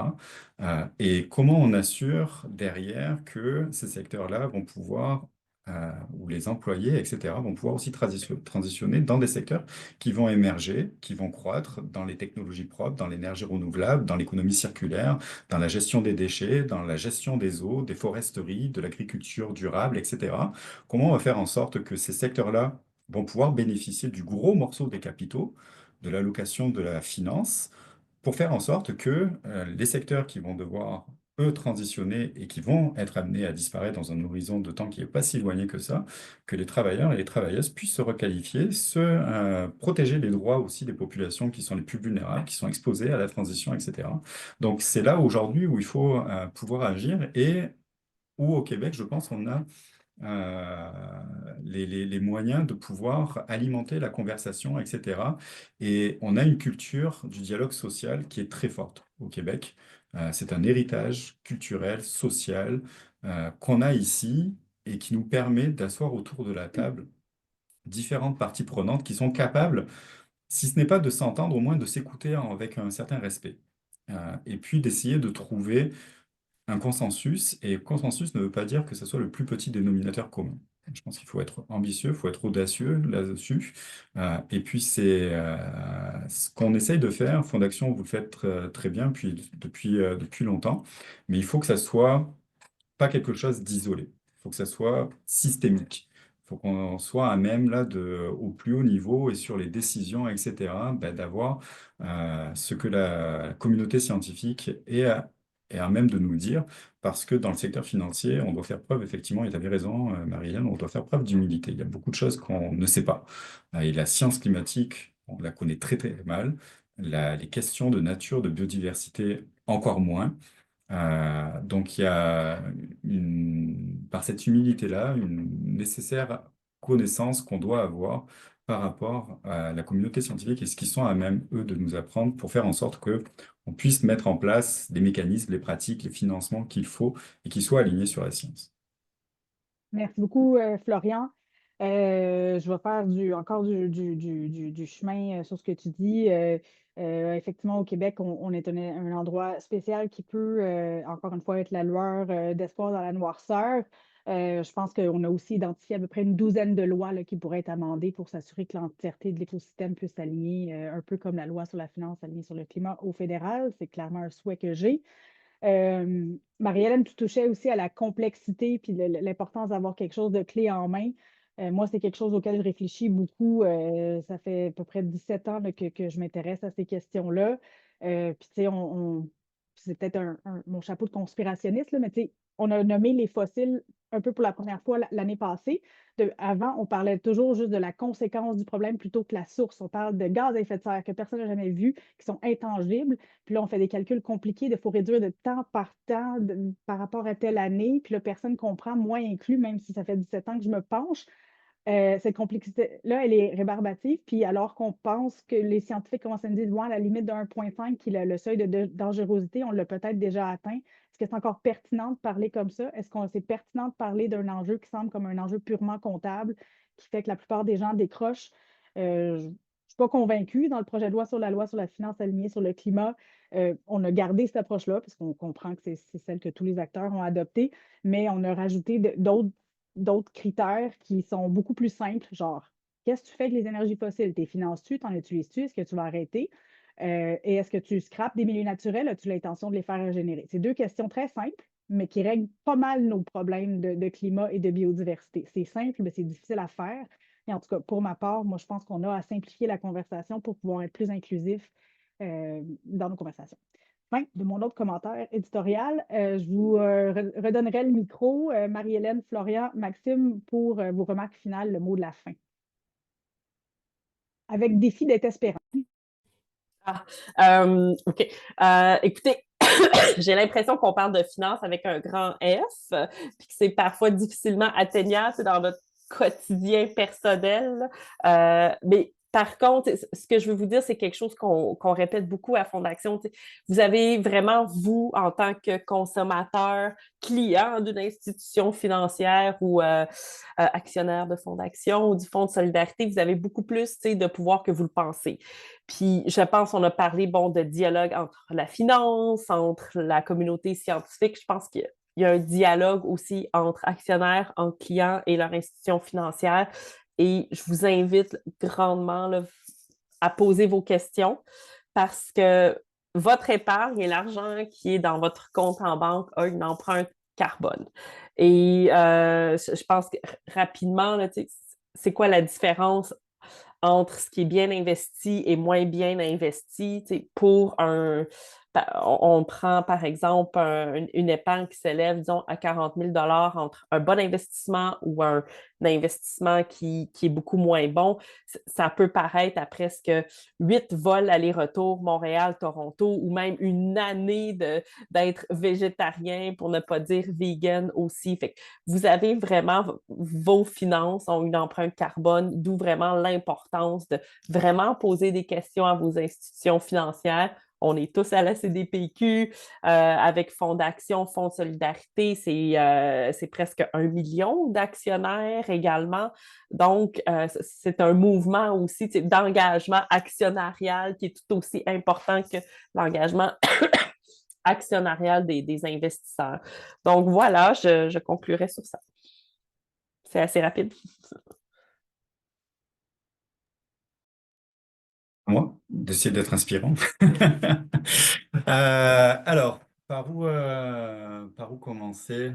Et comment on assure derrière que ces secteurs-là vont pouvoir, ou les employés, etc., vont pouvoir aussi transitionner dans des secteurs qui vont émerger, qui vont croître dans les technologies propres, dans l'énergie renouvelable, dans l'économie circulaire, dans la gestion des déchets, dans la gestion des eaux, des foresteries, de l'agriculture durable, etc. Comment on va faire en sorte que ces secteurs-là vont pouvoir bénéficier du gros morceau des capitaux, de l'allocation de la finance, pour faire en sorte que les secteurs qui vont devoir, eux, transitionner et qui vont être amenés à disparaître dans un horizon de temps qui n'est pas si éloigné que ça, que les travailleurs et les travailleuses puissent se requalifier, protéger les droits aussi des populations qui sont les plus vulnérables, qui sont exposées à la transition, etc. Donc c'est là aujourd'hui où il faut pouvoir agir et où au Québec, je pense, on a les moyens de pouvoir alimenter la conversation, etc. Et on a une culture du dialogue social qui est très forte au Québec. C'est un héritage culturel, social, qu'on a ici et qui nous permet d'asseoir autour de la table différentes parties prenantes qui sont capables, si ce n'est pas de s'entendre, au moins de s'écouter avec un certain respect. Et puis d'essayer de trouver un consensus, et consensus ne veut pas dire que ce soit le plus petit dénominateur commun. Je pense qu'il faut être ambitieux, il faut être audacieux là-dessus. Et puis, c'est ce qu'on essaye de faire. Fondation, vous le faites très bien depuis longtemps, mais il faut que ça soit pas quelque chose d'isolé. Il faut que ça soit systémique. Il faut qu'on soit à même, là, au plus haut niveau et sur les décisions, etc., ben, d'avoir ce que la communauté scientifique est à même de nous dire, parce que dans le secteur financier, on doit faire preuve, effectivement, et tu avais raison, Marie-Hélène, on doit faire preuve d'humilité. Il y a beaucoup de choses qu'on ne sait pas. Et la science climatique, on la connaît très, très mal. Les questions de nature, de biodiversité, encore moins. Donc il y a par cette humilité-là, une nécessaire connaissance qu'on doit avoir par rapport à la communauté scientifique et ce qu'ils sont à même, eux, de nous apprendre pour faire en sorte que on puisse mettre en place les mécanismes, les pratiques, les financements qu'il faut et qui soient alignés sur la science. Merci beaucoup, Florian. Je vais faire encore du chemin sur ce que tu dis. Effectivement, au Québec, on est un endroit spécial qui peut, encore une fois, être la lueur d'espoir dans la noirceur. Je pense qu'on a aussi identifié à peu près une douzaine de lois là, qui pourraient être amendées pour s'assurer que l'entièreté de l'écosystème puisse s'aligner, un peu comme la loi sur la finance alignée sur le climat au fédéral. C'est clairement un souhait que j'ai. Marie-Hélène, tu touchais aussi à la complexité puis l'importance d'avoir quelque chose de clé en main. Moi, c'est quelque chose auquel je réfléchis beaucoup. Ça fait à peu près 17 ans là, que je m'intéresse à ces questions-là. Puis, tu sais, c'est peut-être mon chapeau de conspirationniste, là, mais tu sais, on a nommé les fossiles un peu pour la première fois l'année passée. Avant, on parlait toujours juste de la conséquence du problème plutôt que la source. On parle de gaz à effet de serre que personne n'a jamais vu, qui sont intangibles. Puis là, on fait des calculs compliqués il faut réduire de temps par temps par rapport à telle année. Puis là, personne ne comprend, moi inclus, même si ça fait 17 ans que je me penche. cette complexité-là, elle est rébarbative. Puis alors qu'on pense que les scientifiques commencent à nous dire, bon, à la limite de 1,5, qui est le seuil de dangerosité, on l'a peut-être déjà atteint. Est-ce que c'est encore pertinent de parler comme ça? Est-ce que c'est pertinent de parler d'un enjeu qui semble comme un enjeu purement comptable, qui fait que la plupart des gens décrochent? Je ne suis pas convaincue. Dans le projet de loi sur la finance alignée sur le climat, on a gardé cette approche-là, parce qu'on comprend que c'est celle que tous les acteurs ont adoptée, mais on a rajouté d'autres critères qui sont beaucoup plus simples, genre, qu'est-ce que tu fais avec les énergies fossiles? T'es finances-tu? T'en utilises-tu? Est-ce que tu vas arrêter? Et est-ce que tu scrapes des milieux naturels? As-tu l'intention de les faire régénérer? C'est deux questions très simples, mais qui règlent pas mal nos problèmes de climat et de biodiversité. C'est simple, mais c'est difficile à faire. Et en tout cas, pour ma part, moi, je pense qu'on a à simplifier la conversation pour pouvoir être plus inclusif dans nos conversations. Fin de mon autre commentaire éditorial. Je vous redonnerai le micro, Marie-Hélène, Florian, Maxime, pour vos remarques finales, le mot de la fin. Avec défi d'être espérant. OK. Écoutez, j'ai l'impression qu'on parle de finances avec un grand F, puis que c'est parfois difficilement atteignable dans notre quotidien personnel. Mais par contre, ce que je veux vous dire, c'est quelque chose qu'on répète beaucoup à Fondation. Vous avez vraiment, vous, en tant que consommateur, client d'une institution financière ou actionnaire de fonds d'action ou du fonds de solidarité, vous avez beaucoup plus de pouvoir que vous le pensez. Puis, je pense qu'on a parlé, de dialogue entre la finance, entre la communauté scientifique. Je pense qu'il y a un dialogue aussi entre actionnaires, entre clients et leur institution financière. Et je vous invite grandement là, à poser vos questions parce que votre épargne et l'argent qui est dans votre compte en banque a une empreinte carbone. Et je pense que rapidement, là, c'est quoi la différence entre ce qui est bien investi et moins bien investi? Pour on prend par exemple une épargne qui s'élève, disons, à 40 000 entre un bon investissement ou un investissement qui est beaucoup moins bon. Ça peut paraître à presque 8 vols aller-retour Montréal-Toronto ou même une année d'être végétarien, pour ne pas dire vegan aussi. Fait que vous avez vraiment, vos finances ont une empreinte carbone, d'où vraiment l'importance de vraiment poser des questions à vos institutions financières. On est tous à la CDPQ, avec Fonds d'action, Fonds de solidarité, c'est presque 1 million d'actionnaires également. Donc, c'est un mouvement aussi d'engagement actionnarial qui est tout aussi important que l'engagement actionnarial des investisseurs. Donc, voilà, je conclurai sur ça. C'est assez rapide. Moi, d'essayer d'être inspirant. Alors, par où commencer?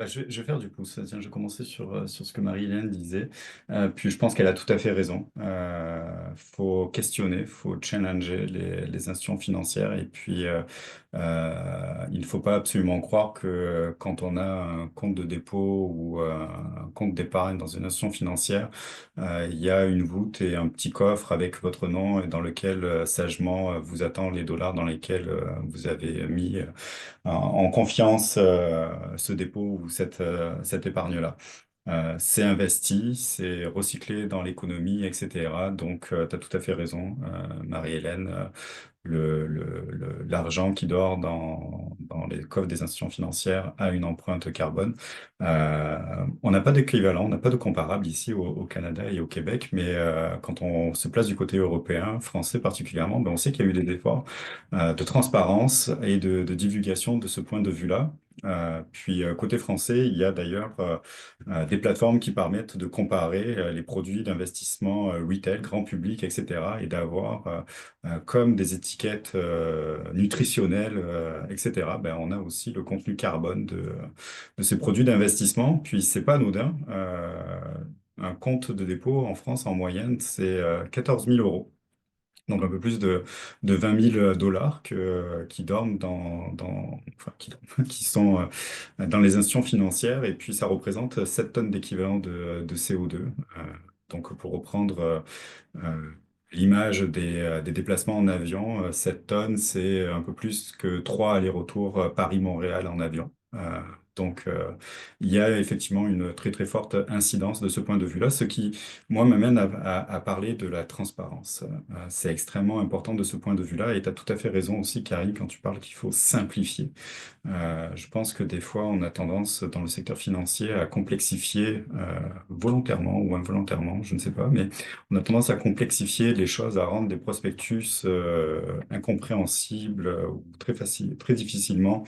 Je vais faire du coup. Tiens, je vais commencer sur ce que Marie-Hélène disait. Puis je pense qu'elle a tout à fait raison. Faut questionner, faut challenger les institutions financières. Et puis, il ne faut pas absolument croire que quand on a un compte de dépôt ou un compte d'épargne dans une institution financière, il y a une voûte et un petit coffre avec votre nom et dans lequel sagement vous attend les dollars dans lesquels vous avez mis en confiance ce dépôt ou cette épargne-là. C'est investi, c'est recyclé dans l'économie, etc. Donc, tu as tout à fait raison, Marie-Hélène. L'argent qui dort dans les coffres des institutions financières a une empreinte carbone. On n'a pas d'équivalent, on n'a pas de comparable ici au Canada et au Québec, mais quand on se place du côté européen, français particulièrement, ben on sait qu'il y a eu des efforts de transparence et de divulgation de ce point de vue-là. Puis côté français, il y a d'ailleurs des plateformes qui permettent de comparer les produits d'investissement retail, grand public, etc. et d'avoir comme des étiquettes nutritionnelles, etc. Ben, on a aussi le contenu carbone de ces produits d'investissement. Puis c'est pas anodin. Un compte de dépôt en France en moyenne, c'est 14 000 euros. Donc un peu plus de 20 000 dollars qui dorment enfin, qui sont dans les institutions financières. Et puis ça représente 7 tonnes d'équivalent de CO2. Donc pour reprendre l'image des déplacements en avion, 7 tonnes, c'est un peu plus que 3 allers-retours Paris-Montréal en avion. Donc, il y a effectivement une très très forte incidence de ce point de vue-là, ce qui, moi, m'amène à parler de la transparence. C'est extrêmement important de ce point de vue-là, et tu as tout à fait raison aussi, Karine, quand tu parles qu'il faut simplifier. Je pense que des fois, on a tendance dans le secteur financier à complexifier volontairement ou involontairement, je ne sais pas, mais on a tendance à complexifier les choses, à rendre des prospectus incompréhensibles ou très facile, très difficilement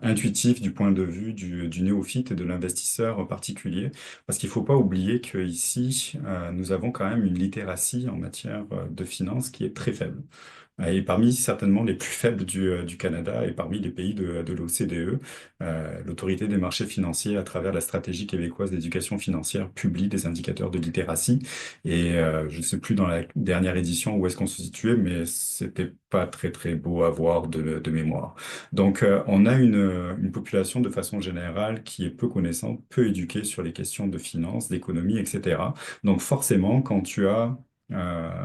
intuitifs du point de vue du néophyte et de l'investisseur particulier. Parce qu'il ne faut pas oublier qu'ici, nous avons quand même une littératie en matière de finance qui est très faible et parmi certainement les plus faibles du Canada et parmi les pays de l'OCDE. L'Autorité des marchés financiers, à travers la stratégie québécoise d'éducation financière, publie des indicateurs de littératie. Et je ne sais plus dans la dernière édition où est-ce qu'on se situait, mais c'était pas très très beau à voir de mémoire. Donc on a une population de façon générale qui est peu connaissante, peu éduquée sur les questions de finance, d'économie, etc. Donc forcément, quand tu as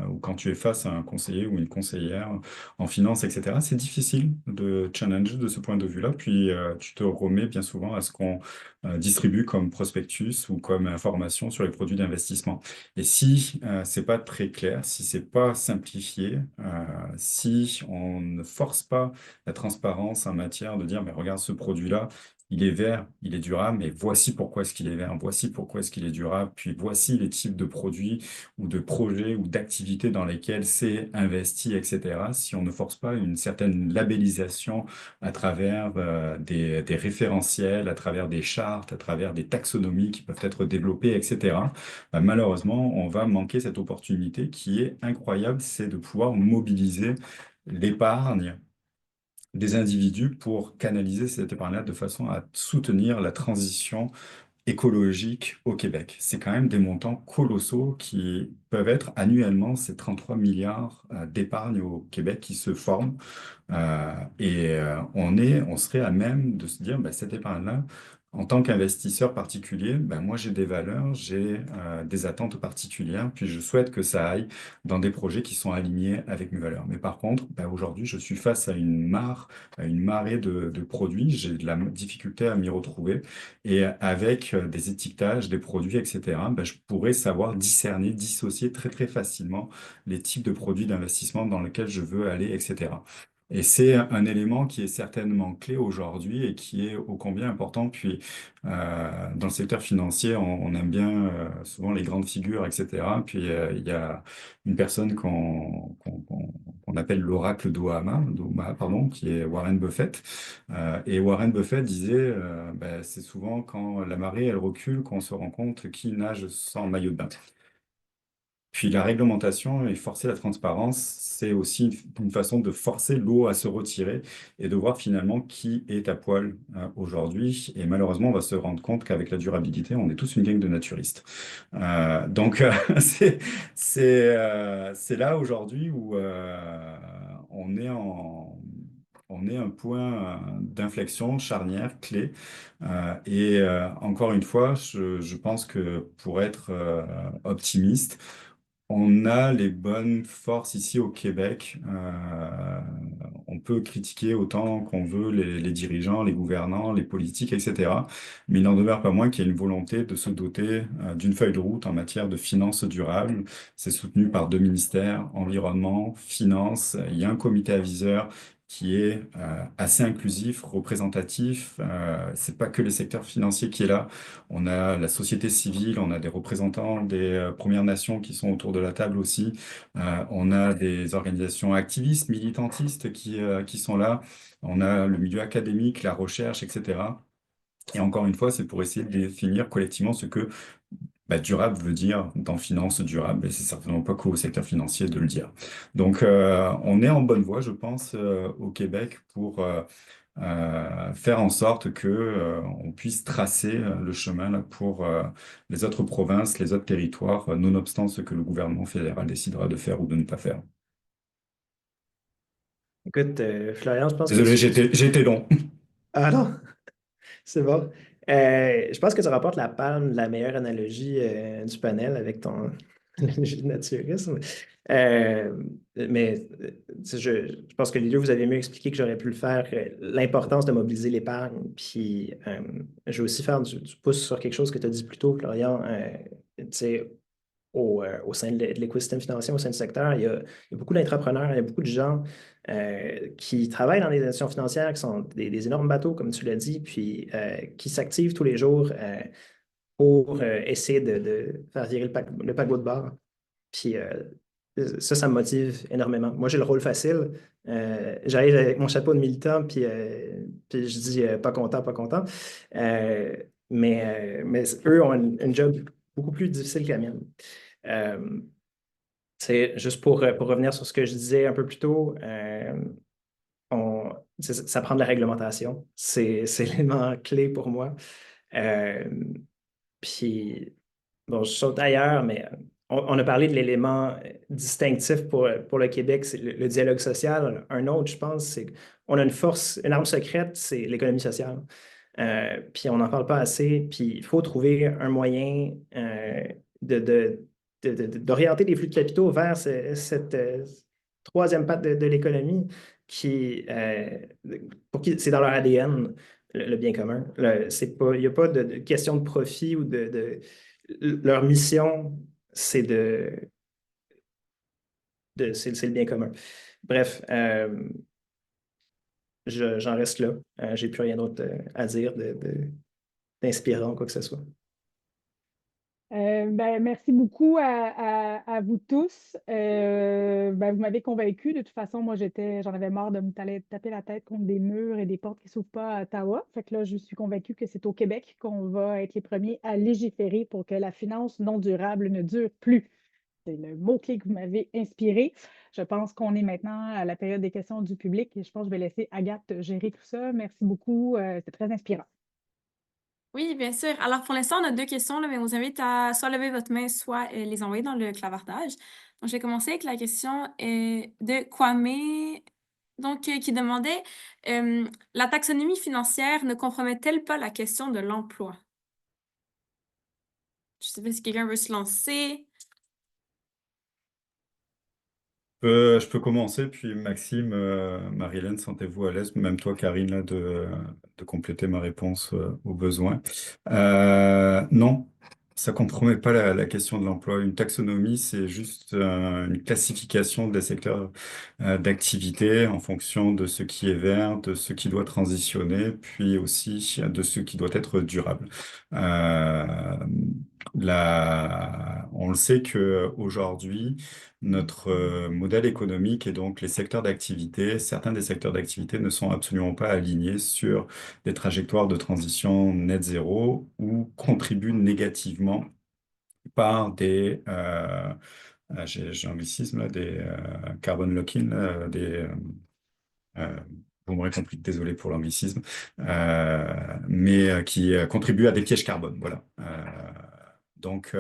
ou quand tu es face à un conseiller ou une conseillère en finance, etc., c'est difficile de challenger de ce point de vue-là. Puis tu te remets bien souvent à ce qu'on distribue comme prospectus ou comme information sur les produits d'investissement. Et si c'est pas très clair, si c'est pas simplifié, si on ne force pas la transparence en matière de dire, mais regarde ce produit-là, il est vert, il est durable, mais voici pourquoi est-ce qu'il est vert, voici pourquoi est-ce qu'il est durable, puis voici les types de produits ou de projets ou d'activités dans lesquelles c'est investi, etc. Si on ne force pas une certaine labellisation à travers des référentiels, à travers des chartes, à travers des taxonomies qui peuvent être développées, etc., malheureusement, on va manquer cette opportunité qui est incroyable, c'est de pouvoir mobiliser l'épargne des individus pour canaliser cette épargne-là de façon à soutenir la transition écologique au Québec. C'est quand même des montants colossaux qui peuvent être annuellement ces 33 milliards d'épargne au Québec qui se forment. On serait à même de se dire, bah, cette épargne-là, en tant qu'investisseur particulier, bah, moi j'ai des valeurs, j'ai des attentes particulières, puis je souhaite que ça aille dans des projets qui sont alignés avec mes valeurs. Mais par contre, bah, aujourd'hui, je suis face à à une marée de produits, j'ai de la difficulté à m'y retrouver. Et avec des étiquetages, des produits, etc., ben, je pourrais savoir discerner, dissocier très très facilement les types de produits d'investissement dans lesquels je veux aller, etc. Et c'est un élément qui est certainement clé aujourd'hui et qui est ô combien important. Puis, dans le secteur financier, on aime bien souvent les grandes figures, etc. Puis, il y a une personne qu'on appelle l'oracle d'Omaha, pardon, qui est Warren Buffett. Et Warren Buffett disait, ben, c'est souvent quand la marée elle recule qu'on se rend compte qui nage sans maillot de bain. Puis la réglementation et forcer la transparence, c'est aussi une façon de forcer l'eau à se retirer et de voir finalement qui est à poil aujourd'hui. Et malheureusement, on va se rendre compte qu'avec la durabilité, on est tous une gang de naturistes. Donc c'est là aujourd'hui où on est on est un point d'inflexion charnière, clé. Encore une fois, je pense que pour être optimiste, on a les bonnes forces ici au Québec. On peut critiquer autant qu'on veut les dirigeants, les gouvernants, les politiques, etc. Mais il n'en demeure pas moins qu'il y a une volonté de se doter d'une feuille de route en matière de finances durables. C'est soutenu par deux ministères, environnement, finances. Il y a un comité aviseur qui est assez inclusif, représentatif. C'est pas que le secteur financier qui est là. On a la société civile, on a des représentants des Premières Nations qui sont autour de la table aussi. On a des organisations activistes, militantistes qui sont là. On a le milieu académique, la recherche, etc. Et encore une fois, c'est pour essayer de définir collectivement ce que bah, durable veut dire dans finance durable, et c'est certainement pas qu'au secteur financier de le dire. Donc, on est en bonne voie, je pense, au Québec pour faire en sorte que on puisse tracer le chemin là, pour les autres provinces, les autres territoires, nonobstant ce que le gouvernement fédéral décidera de faire ou de ne pas faire. Écoute, Florian, je pense que Désolé, j'ai été long. Ah non, c'est bon. Je pense que tu rapportes la palme de la meilleure analogie du panel avec le jeu de naturisme. Mais je pense que les deux, vous avez mieux expliqué que j'aurais pu le faire, l'importance de mobiliser l'épargne. Puis, je vais aussi faire du pouce sur quelque chose que tu as dit plus tôt, Florian. Tu sais, au sein de l'écosystème financier, au sein du secteur, il y a beaucoup d'entrepreneurs, il y a beaucoup de gens qui travaillent dans les institutions financières, qui sont des énormes bateaux, comme tu l'as dit, puis qui s'activent tous les jours pour essayer de faire virer le paquebot de bord. Puis ça me motive énormément. Moi, j'ai le rôle facile. J'arrive avec mon chapeau de militant, puis je dis pas content, pas content. Mais eux ont une job beaucoup plus difficile que la mienne. C'est juste pour revenir sur ce que je disais un peu plus tôt, ça prend de la réglementation. C'est l'élément clé pour moi. Puis, bon, je saute ailleurs, mais on a parlé de l'élément distinctif pour le Québec, c'est le dialogue social. Un autre, je pense, c'est qu'on a une force, une arme secrète, c'est l'économie sociale. Puis on n'en parle pas assez. Puis il faut trouver un moyen d'orienter les flux de capitaux vers cette troisième patte de l'économie pour qui c'est dans leur ADN, le bien commun. Il n'y a pas de question de profit ou leur mission, c'est c'est le bien commun. Bref, j'en reste là. J'ai plus rien d'autre à dire d'inspirant, quoi que ce soit. Merci beaucoup à vous tous. Vous m'avez convaincu. De toute façon, moi, j'en avais marre de me taper la tête contre des murs et des portes qui ne s'ouvrent pas à Ottawa. Fait que là, je suis convaincue que c'est au Québec qu'on va être les premiers à légiférer pour que la finance non durable ne dure plus. C'est le mot-clé que vous m'avez inspiré. Je pense qu'on est maintenant à la période des questions du public et je pense que je vais laisser Agathe gérer tout ça. Merci beaucoup. C'est très inspirant. Oui, bien sûr. Alors, pour l'instant, on a deux questions, là, mais on vous invite à soit lever votre main, soit les envoyer dans le clavardage. Donc, je vais commencer avec la question de Kwame, donc, qui demandait la taxonomie financière ne compromet-elle pas la question de l'emploi? Je ne sais pas si quelqu'un veut se lancer. Je peux commencer, puis Maxime, Marie-Hélène, sentez-vous à l'aise, même toi, Karine, là, de compléter ma réponse aux besoins. Non, ça compromet pas la question de l'emploi. Une taxonomie, c'est juste une classification des secteurs d'activité en fonction de ce qui est vert, de ce qui doit transitionner, puis aussi de ce qui doit être durable. On le sait que aujourd'hui, notre modèle économique et donc les secteurs d'activité, certains des secteurs d'activité ne sont absolument pas alignés sur des trajectoires de transition net zéro ou contribuent négativement par j'ai anglicisme là, des carbon lock-in, là, euh, vous m'aurez compris, désolé pour l'anglicisme, mais qui contribuent à des pièges carbone, voilà. Donc,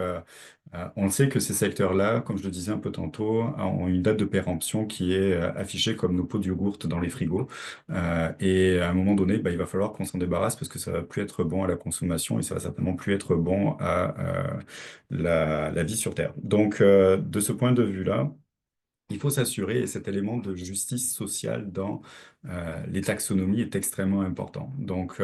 on le sait que ces secteurs-là, comme je le disais un peu tantôt, ont une date de péremption qui est affichée comme nos pots de yogourt dans les frigos. Et à un moment donné, il va falloir qu'on s'en débarrasse parce que ça va plus être bon à la consommation et ça va certainement plus être bon à la vie sur Terre. Donc, de ce point de vue-là, il faut s'assurer, et cet élément de justice sociale dans les taxonomies est extrêmement important. Donc,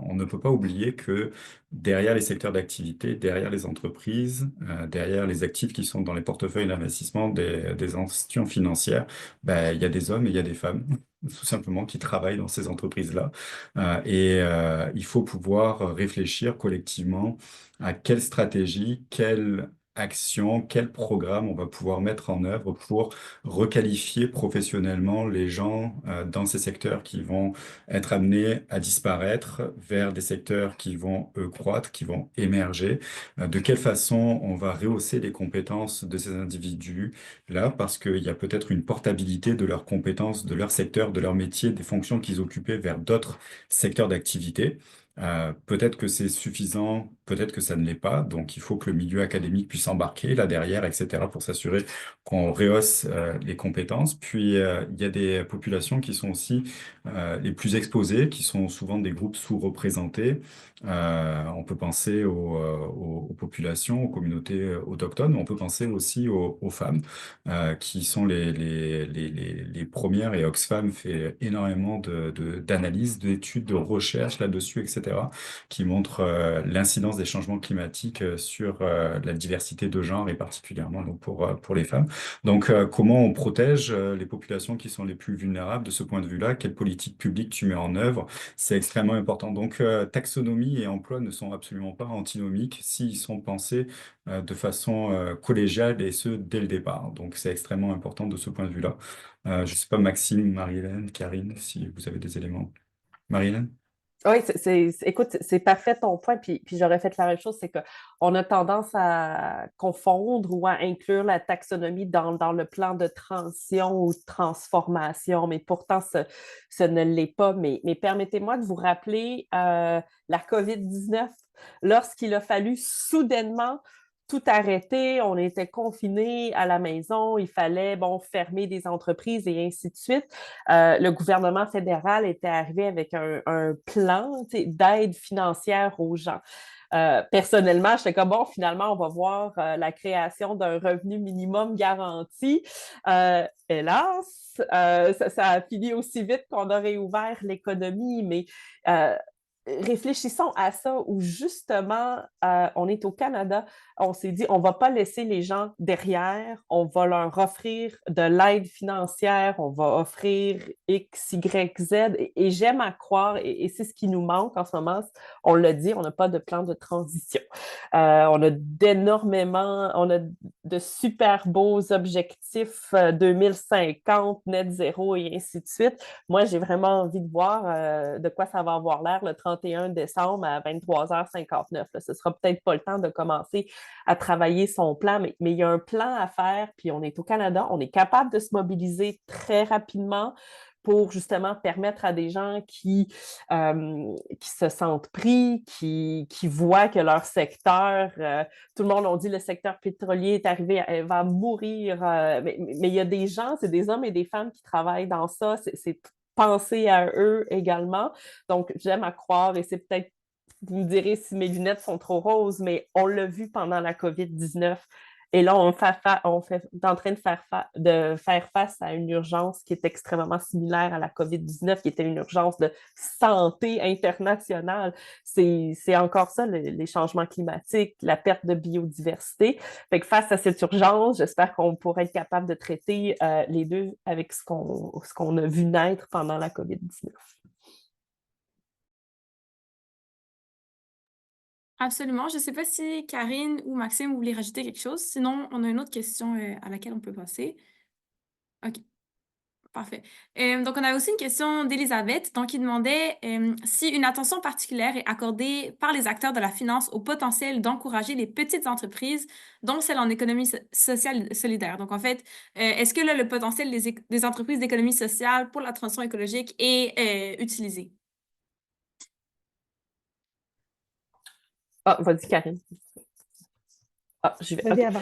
on ne peut pas oublier que derrière les secteurs d'activité, derrière les entreprises, derrière les actifs qui sont dans les portefeuilles d'investissement des institutions financières, il y a des hommes et il y a des femmes, tout simplement, qui travaillent dans ces entreprises-là. Il faut pouvoir réfléchir collectivement à quelle stratégie, quelle action, quel programme on va pouvoir mettre en œuvre pour requalifier professionnellement les gens dans ces secteurs qui vont être amenés à disparaître vers des secteurs qui vont croître, qui vont émerger. De quelle façon on va rehausser les compétences de ces individus-là, parce qu'il y a peut-être une portabilité de leurs compétences, de leur secteur, de leur métier, des fonctions qu'ils occupaient vers d'autres secteurs d'activité. Peut-être que c'est suffisant, peut-être que ça ne l'est pas. Donc, il faut que le milieu académique puisse embarquer là derrière, etc., pour s'assurer qu'on rehausse les compétences. Puis, il y a des populations qui sont aussi les plus exposés, qui sont souvent des groupes sous-représentés. On peut penser aux populations, aux communautés autochtones, on peut penser aussi aux femmes, qui sont les premières, et Oxfam fait énormément d'analyses, d'études, de recherches là-dessus, etc., qui montrent l'incidence des changements climatiques sur la diversité de genre, et particulièrement donc, pour les femmes. Donc, comment on protège les populations qui sont les plus vulnérables de ce point de vue-là? Quelle politique publique tu mets en œuvre? C'est extrêmement important. Donc, taxonomie et emploi ne sont absolument pas antinomiques s'ils sont pensés de façon collégiale, et ce, dès le départ. Donc, c'est extrêmement important de ce point de vue-là. Je ne sais pas, Maxime, Marie-Hélène, Karine, si vous avez des éléments. Marie-Hélène? Oui, écoute, c'est parfait ton point, puis j'aurais fait la même chose, c'est qu'on a tendance à confondre ou à inclure la taxonomie dans le plan de transition ou de transformation, mais pourtant, ce ne l'est pas. Mais permettez-moi de vous rappeler la COVID-19, lorsqu'il a fallu soudainement tout arrêter, on était confinés à la maison, il fallait, bon, fermer des entreprises et ainsi de suite. Le gouvernement fédéral était arrivé avec un plan d'aide financière aux gens. Personnellement, j'étais comme, bon, finalement, on va voir la création d'un revenu minimum garanti. Hélas, ça a fini aussi vite qu'on aurait ouvert l'économie, mais réfléchissons à ça où justement, on est au Canada, on s'est dit, on ne va pas laisser les gens derrière, on va leur offrir de l'aide financière, on va offrir X, Y, Z, et j'aime à croire, et c'est ce qui nous manque en ce moment, on l'a dit, on n'a pas de plan de transition. On a on a de super beaux objectifs 2050, net zéro et ainsi de suite. Moi, j'ai vraiment envie de voir de quoi ça va avoir l'air le 31 décembre à 23h59. Là. Ce ne sera peut-être pas le temps de commencer à travailler son plan, mais il y a un plan à faire, puis on est au Canada, on est capable de se mobiliser très rapidement pour justement permettre à des gens qui se sentent pris, qui voient que leur secteur, tout le monde a dit le secteur pétrolier est arrivé, elle va mourir, mais il y a des gens, c'est des hommes et des femmes qui travaillent dans ça, c'est penser à eux également. Donc, j'aime à croire, et c'est peut-être, vous me direz si mes lunettes sont trop roses, mais on l'a vu pendant la COVID-19. Et là, on est en train de faire face à une urgence qui est extrêmement similaire à la COVID-19, qui était une urgence de santé internationale. C'est encore ça, les changements climatiques, la perte de biodiversité. Fait que face à cette urgence, j'espère qu'on pourra être capable de traiter les deux avec ce qu'on a vu naître pendant la COVID-19. Absolument. Je ne sais pas si Karine ou Maxime, vous voulez rajouter quelque chose. Sinon, on a une autre question à laquelle on peut passer. OK, parfait. Donc, on avait aussi une question d'Elisabeth, donc, qui demandait si une attention particulière est accordée par les acteurs de la finance au potentiel d'encourager les petites entreprises, dont celles en économie sociale solidaire. Donc, en fait, est-ce que là, le potentiel des entreprises d'économie sociale pour la transition écologique est utilisé? Ah, vas-y, Karine. Ah, j'y vais. Vas-y OK. avant.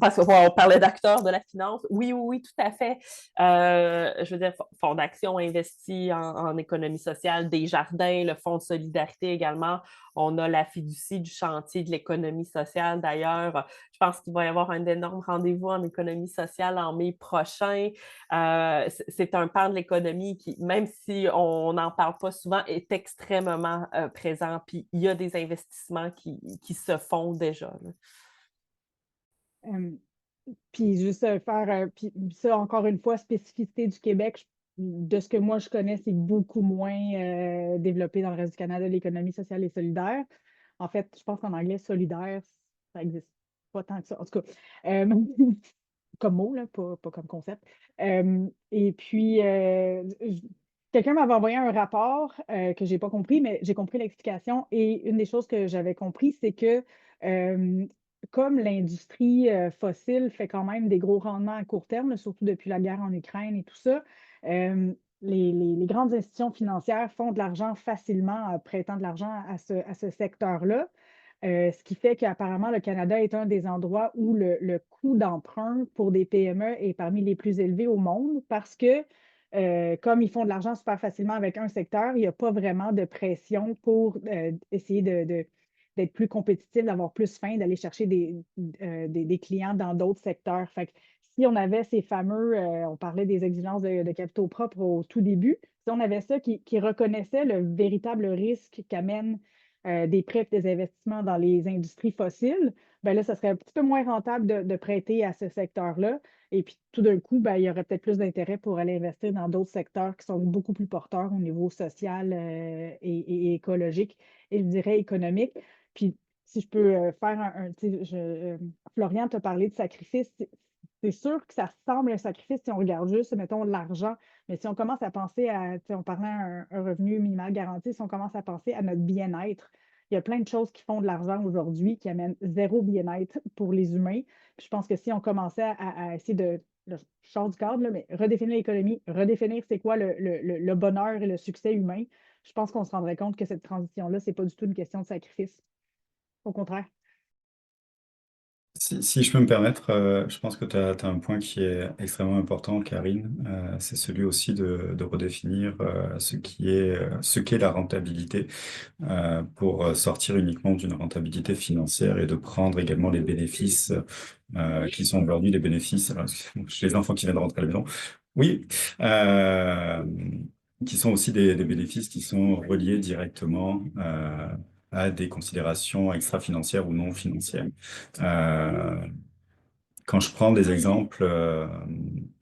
Parce qu'on parlait d'acteurs de la finance. Oui, oui, oui, tout à fait. Je veux dire, Fonds d'Action investit en économie sociale, Desjardins, le Fonds de solidarité également. On a la fiducie du chantier de l'économie sociale. D'ailleurs, je pense qu'il va y avoir un énorme rendez-vous en économie sociale en mai prochain. C'est un pan de l'économie qui, même si on n'en parle pas souvent, est extrêmement présent. Puis il y a des investissements qui se font déjà. Là. Puis juste faire, puis ça, encore une fois, spécificité du Québec, de ce que moi je connais, c'est beaucoup moins développé dans le reste du Canada, l'économie sociale et solidaire. En fait, je pense qu'en anglais, solidaire, ça n'existe pas tant que ça. En tout cas, comme mot, là, pas comme concept. Et puis, quelqu'un m'avait envoyé un rapport que je n'ai pas compris, mais j'ai compris l'explication. Et une des choses que j'avais compris, c'est que comme l'industrie fossile fait quand même des gros rendements à court terme, là, surtout depuis la guerre en Ukraine et tout ça, les grandes institutions financières font de l'argent facilement, prêtant de l'argent à ce secteur-là. Ce qui fait qu'apparemment, le Canada est un des endroits où le coût d'emprunt pour des PME est parmi les plus élevés au monde parce que comme ils font de l'argent super facilement avec un secteur, il n'y a pas vraiment de pression pour essayer d'être plus compétitif, d'avoir plus faim, d'aller chercher des clients dans d'autres secteurs. Fait que si on avait ces fameux, on parlait des exigences de capitaux propres au tout début, si on avait ça qui reconnaissait le véritable risque qu'amènent des prêts et des investissements dans les industries fossiles, ben là, ça serait un petit peu moins rentable de prêter à ce secteur-là. Et puis, tout d'un coup, ben, il y aurait peut-être plus d'intérêt pour aller investir dans d'autres secteurs qui sont beaucoup plus porteurs au niveau social et écologique et je dirais économique. Puis, si je peux faire tu sais, Florian t'a parlé de sacrifice. C'est sûr que ça semble un sacrifice si on regarde juste, mettons, l'argent. Mais si on commence à penser à, tu sais, on parlait un revenu minimal garanti, si on commence à penser à notre bien-être, il y a plein de choses qui font de l'argent aujourd'hui qui amènent zéro bien-être pour les humains. Puis je pense que si on commençait à essayer je sors du cadre, là, mais redéfinir l'économie, redéfinir c'est quoi le bonheur et le succès humain, je pense qu'on se rendrait compte que cette transition-là, c'est pas du tout une question de sacrifice. Au contraire. Si je peux me permettre, je pense que tu as un point qui est extrêmement important, Karine. C'est celui aussi de redéfinir ce qu'est la rentabilité pour sortir uniquement d'une rentabilité financière et de prendre également les bénéfices qui sont aujourd'hui les bénéfices. Alors, j'ai les enfants qui viennent de rentrer à la maison. Oui, euh, qui sont aussi des bénéfices qui sont reliés directement à des considérations extra-financières ou non financières. Euh, Quand je prends des exemples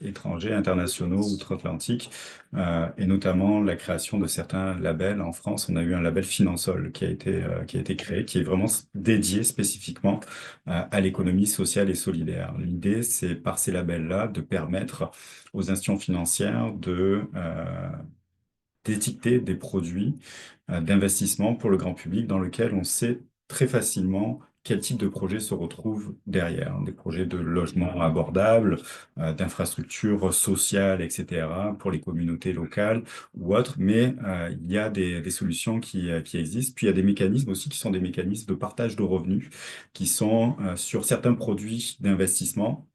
étrangers, internationaux, outre-Atlantique, et notamment la création de certains labels en France, on a eu un label Finansol qui a été créé, qui est vraiment dédié spécifiquement à l'économie sociale et solidaire. L'idée, c'est par ces labels-là de permettre aux institutions financières d'étiqueter des produits d'investissement pour le grand public dans lequel on sait très facilement quel type de projet se retrouve derrière. Des projets de logement abordable, d'infrastructures sociales, etc., pour les communautés locales ou autres, mais il y a des solutions qui existent. Puis il y a des mécanismes aussi qui sont des mécanismes de partage de revenus, qui sont sur certains produits d'investissement,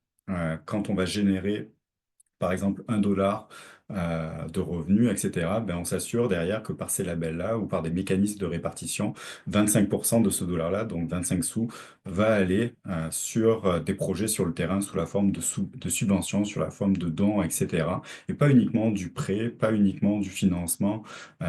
quand on va générer par exemple 1 dollar de revenus, etc., ben, on s'assure derrière que par ces labels-là ou par des mécanismes de répartition, 25% de ce dollar-là, donc 25 sous, va aller sur des projets sur le terrain sous la forme de subventions, sous la forme de dons, etc. Et pas uniquement du prêt, pas uniquement du financement,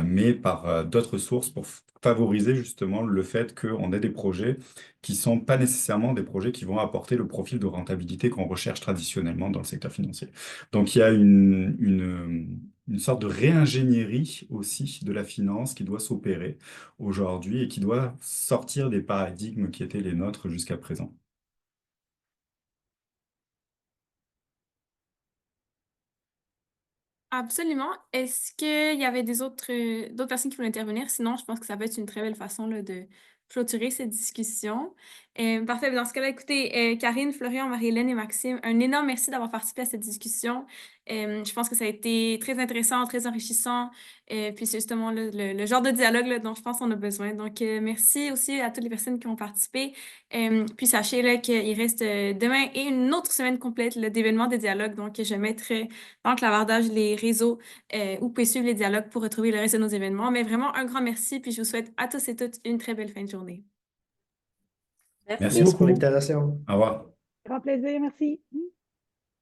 mais par d'autres sources pour favoriser justement le fait qu'on ait des projets qui sont pas nécessairement des projets qui vont apporter le profil de rentabilité qu'on recherche traditionnellement dans le secteur financier. Donc il y a une sorte de réingénierie aussi de la finance qui doit s'opérer aujourd'hui et qui doit sortir des paradigmes qui étaient les nôtres jusqu'à présent. Absolument. Est-ce qu'il y avait d'autres personnes qui voulaient intervenir? Sinon, je pense que ça peut être une très belle façon là, de clôturer cette discussion. Parfait. Dans ce cas-là, écoutez, Karine, Florian, Marie-Hélène et Maxime, un énorme merci d'avoir participé à cette discussion. Je pense que ça a été très intéressant, très enrichissant. Puis c'est justement là, le genre de dialogue là, dont je pense qu'on a besoin. Donc, merci aussi à toutes les personnes qui ont participé. Puis sachez là, qu'il reste demain et une autre semaine complète là, d'événements de dialogue. Donc, je mettrai dans le clavardage les réseaux où vous pouvez suivre les dialogues pour retrouver le reste de nos événements. Mais vraiment, un grand merci. Puis je vous souhaite à tous et toutes une très belle fin de journée. Merci Merci beaucoup pour beaucoup. l'invitation. Au revoir. Grand plaisir, merci.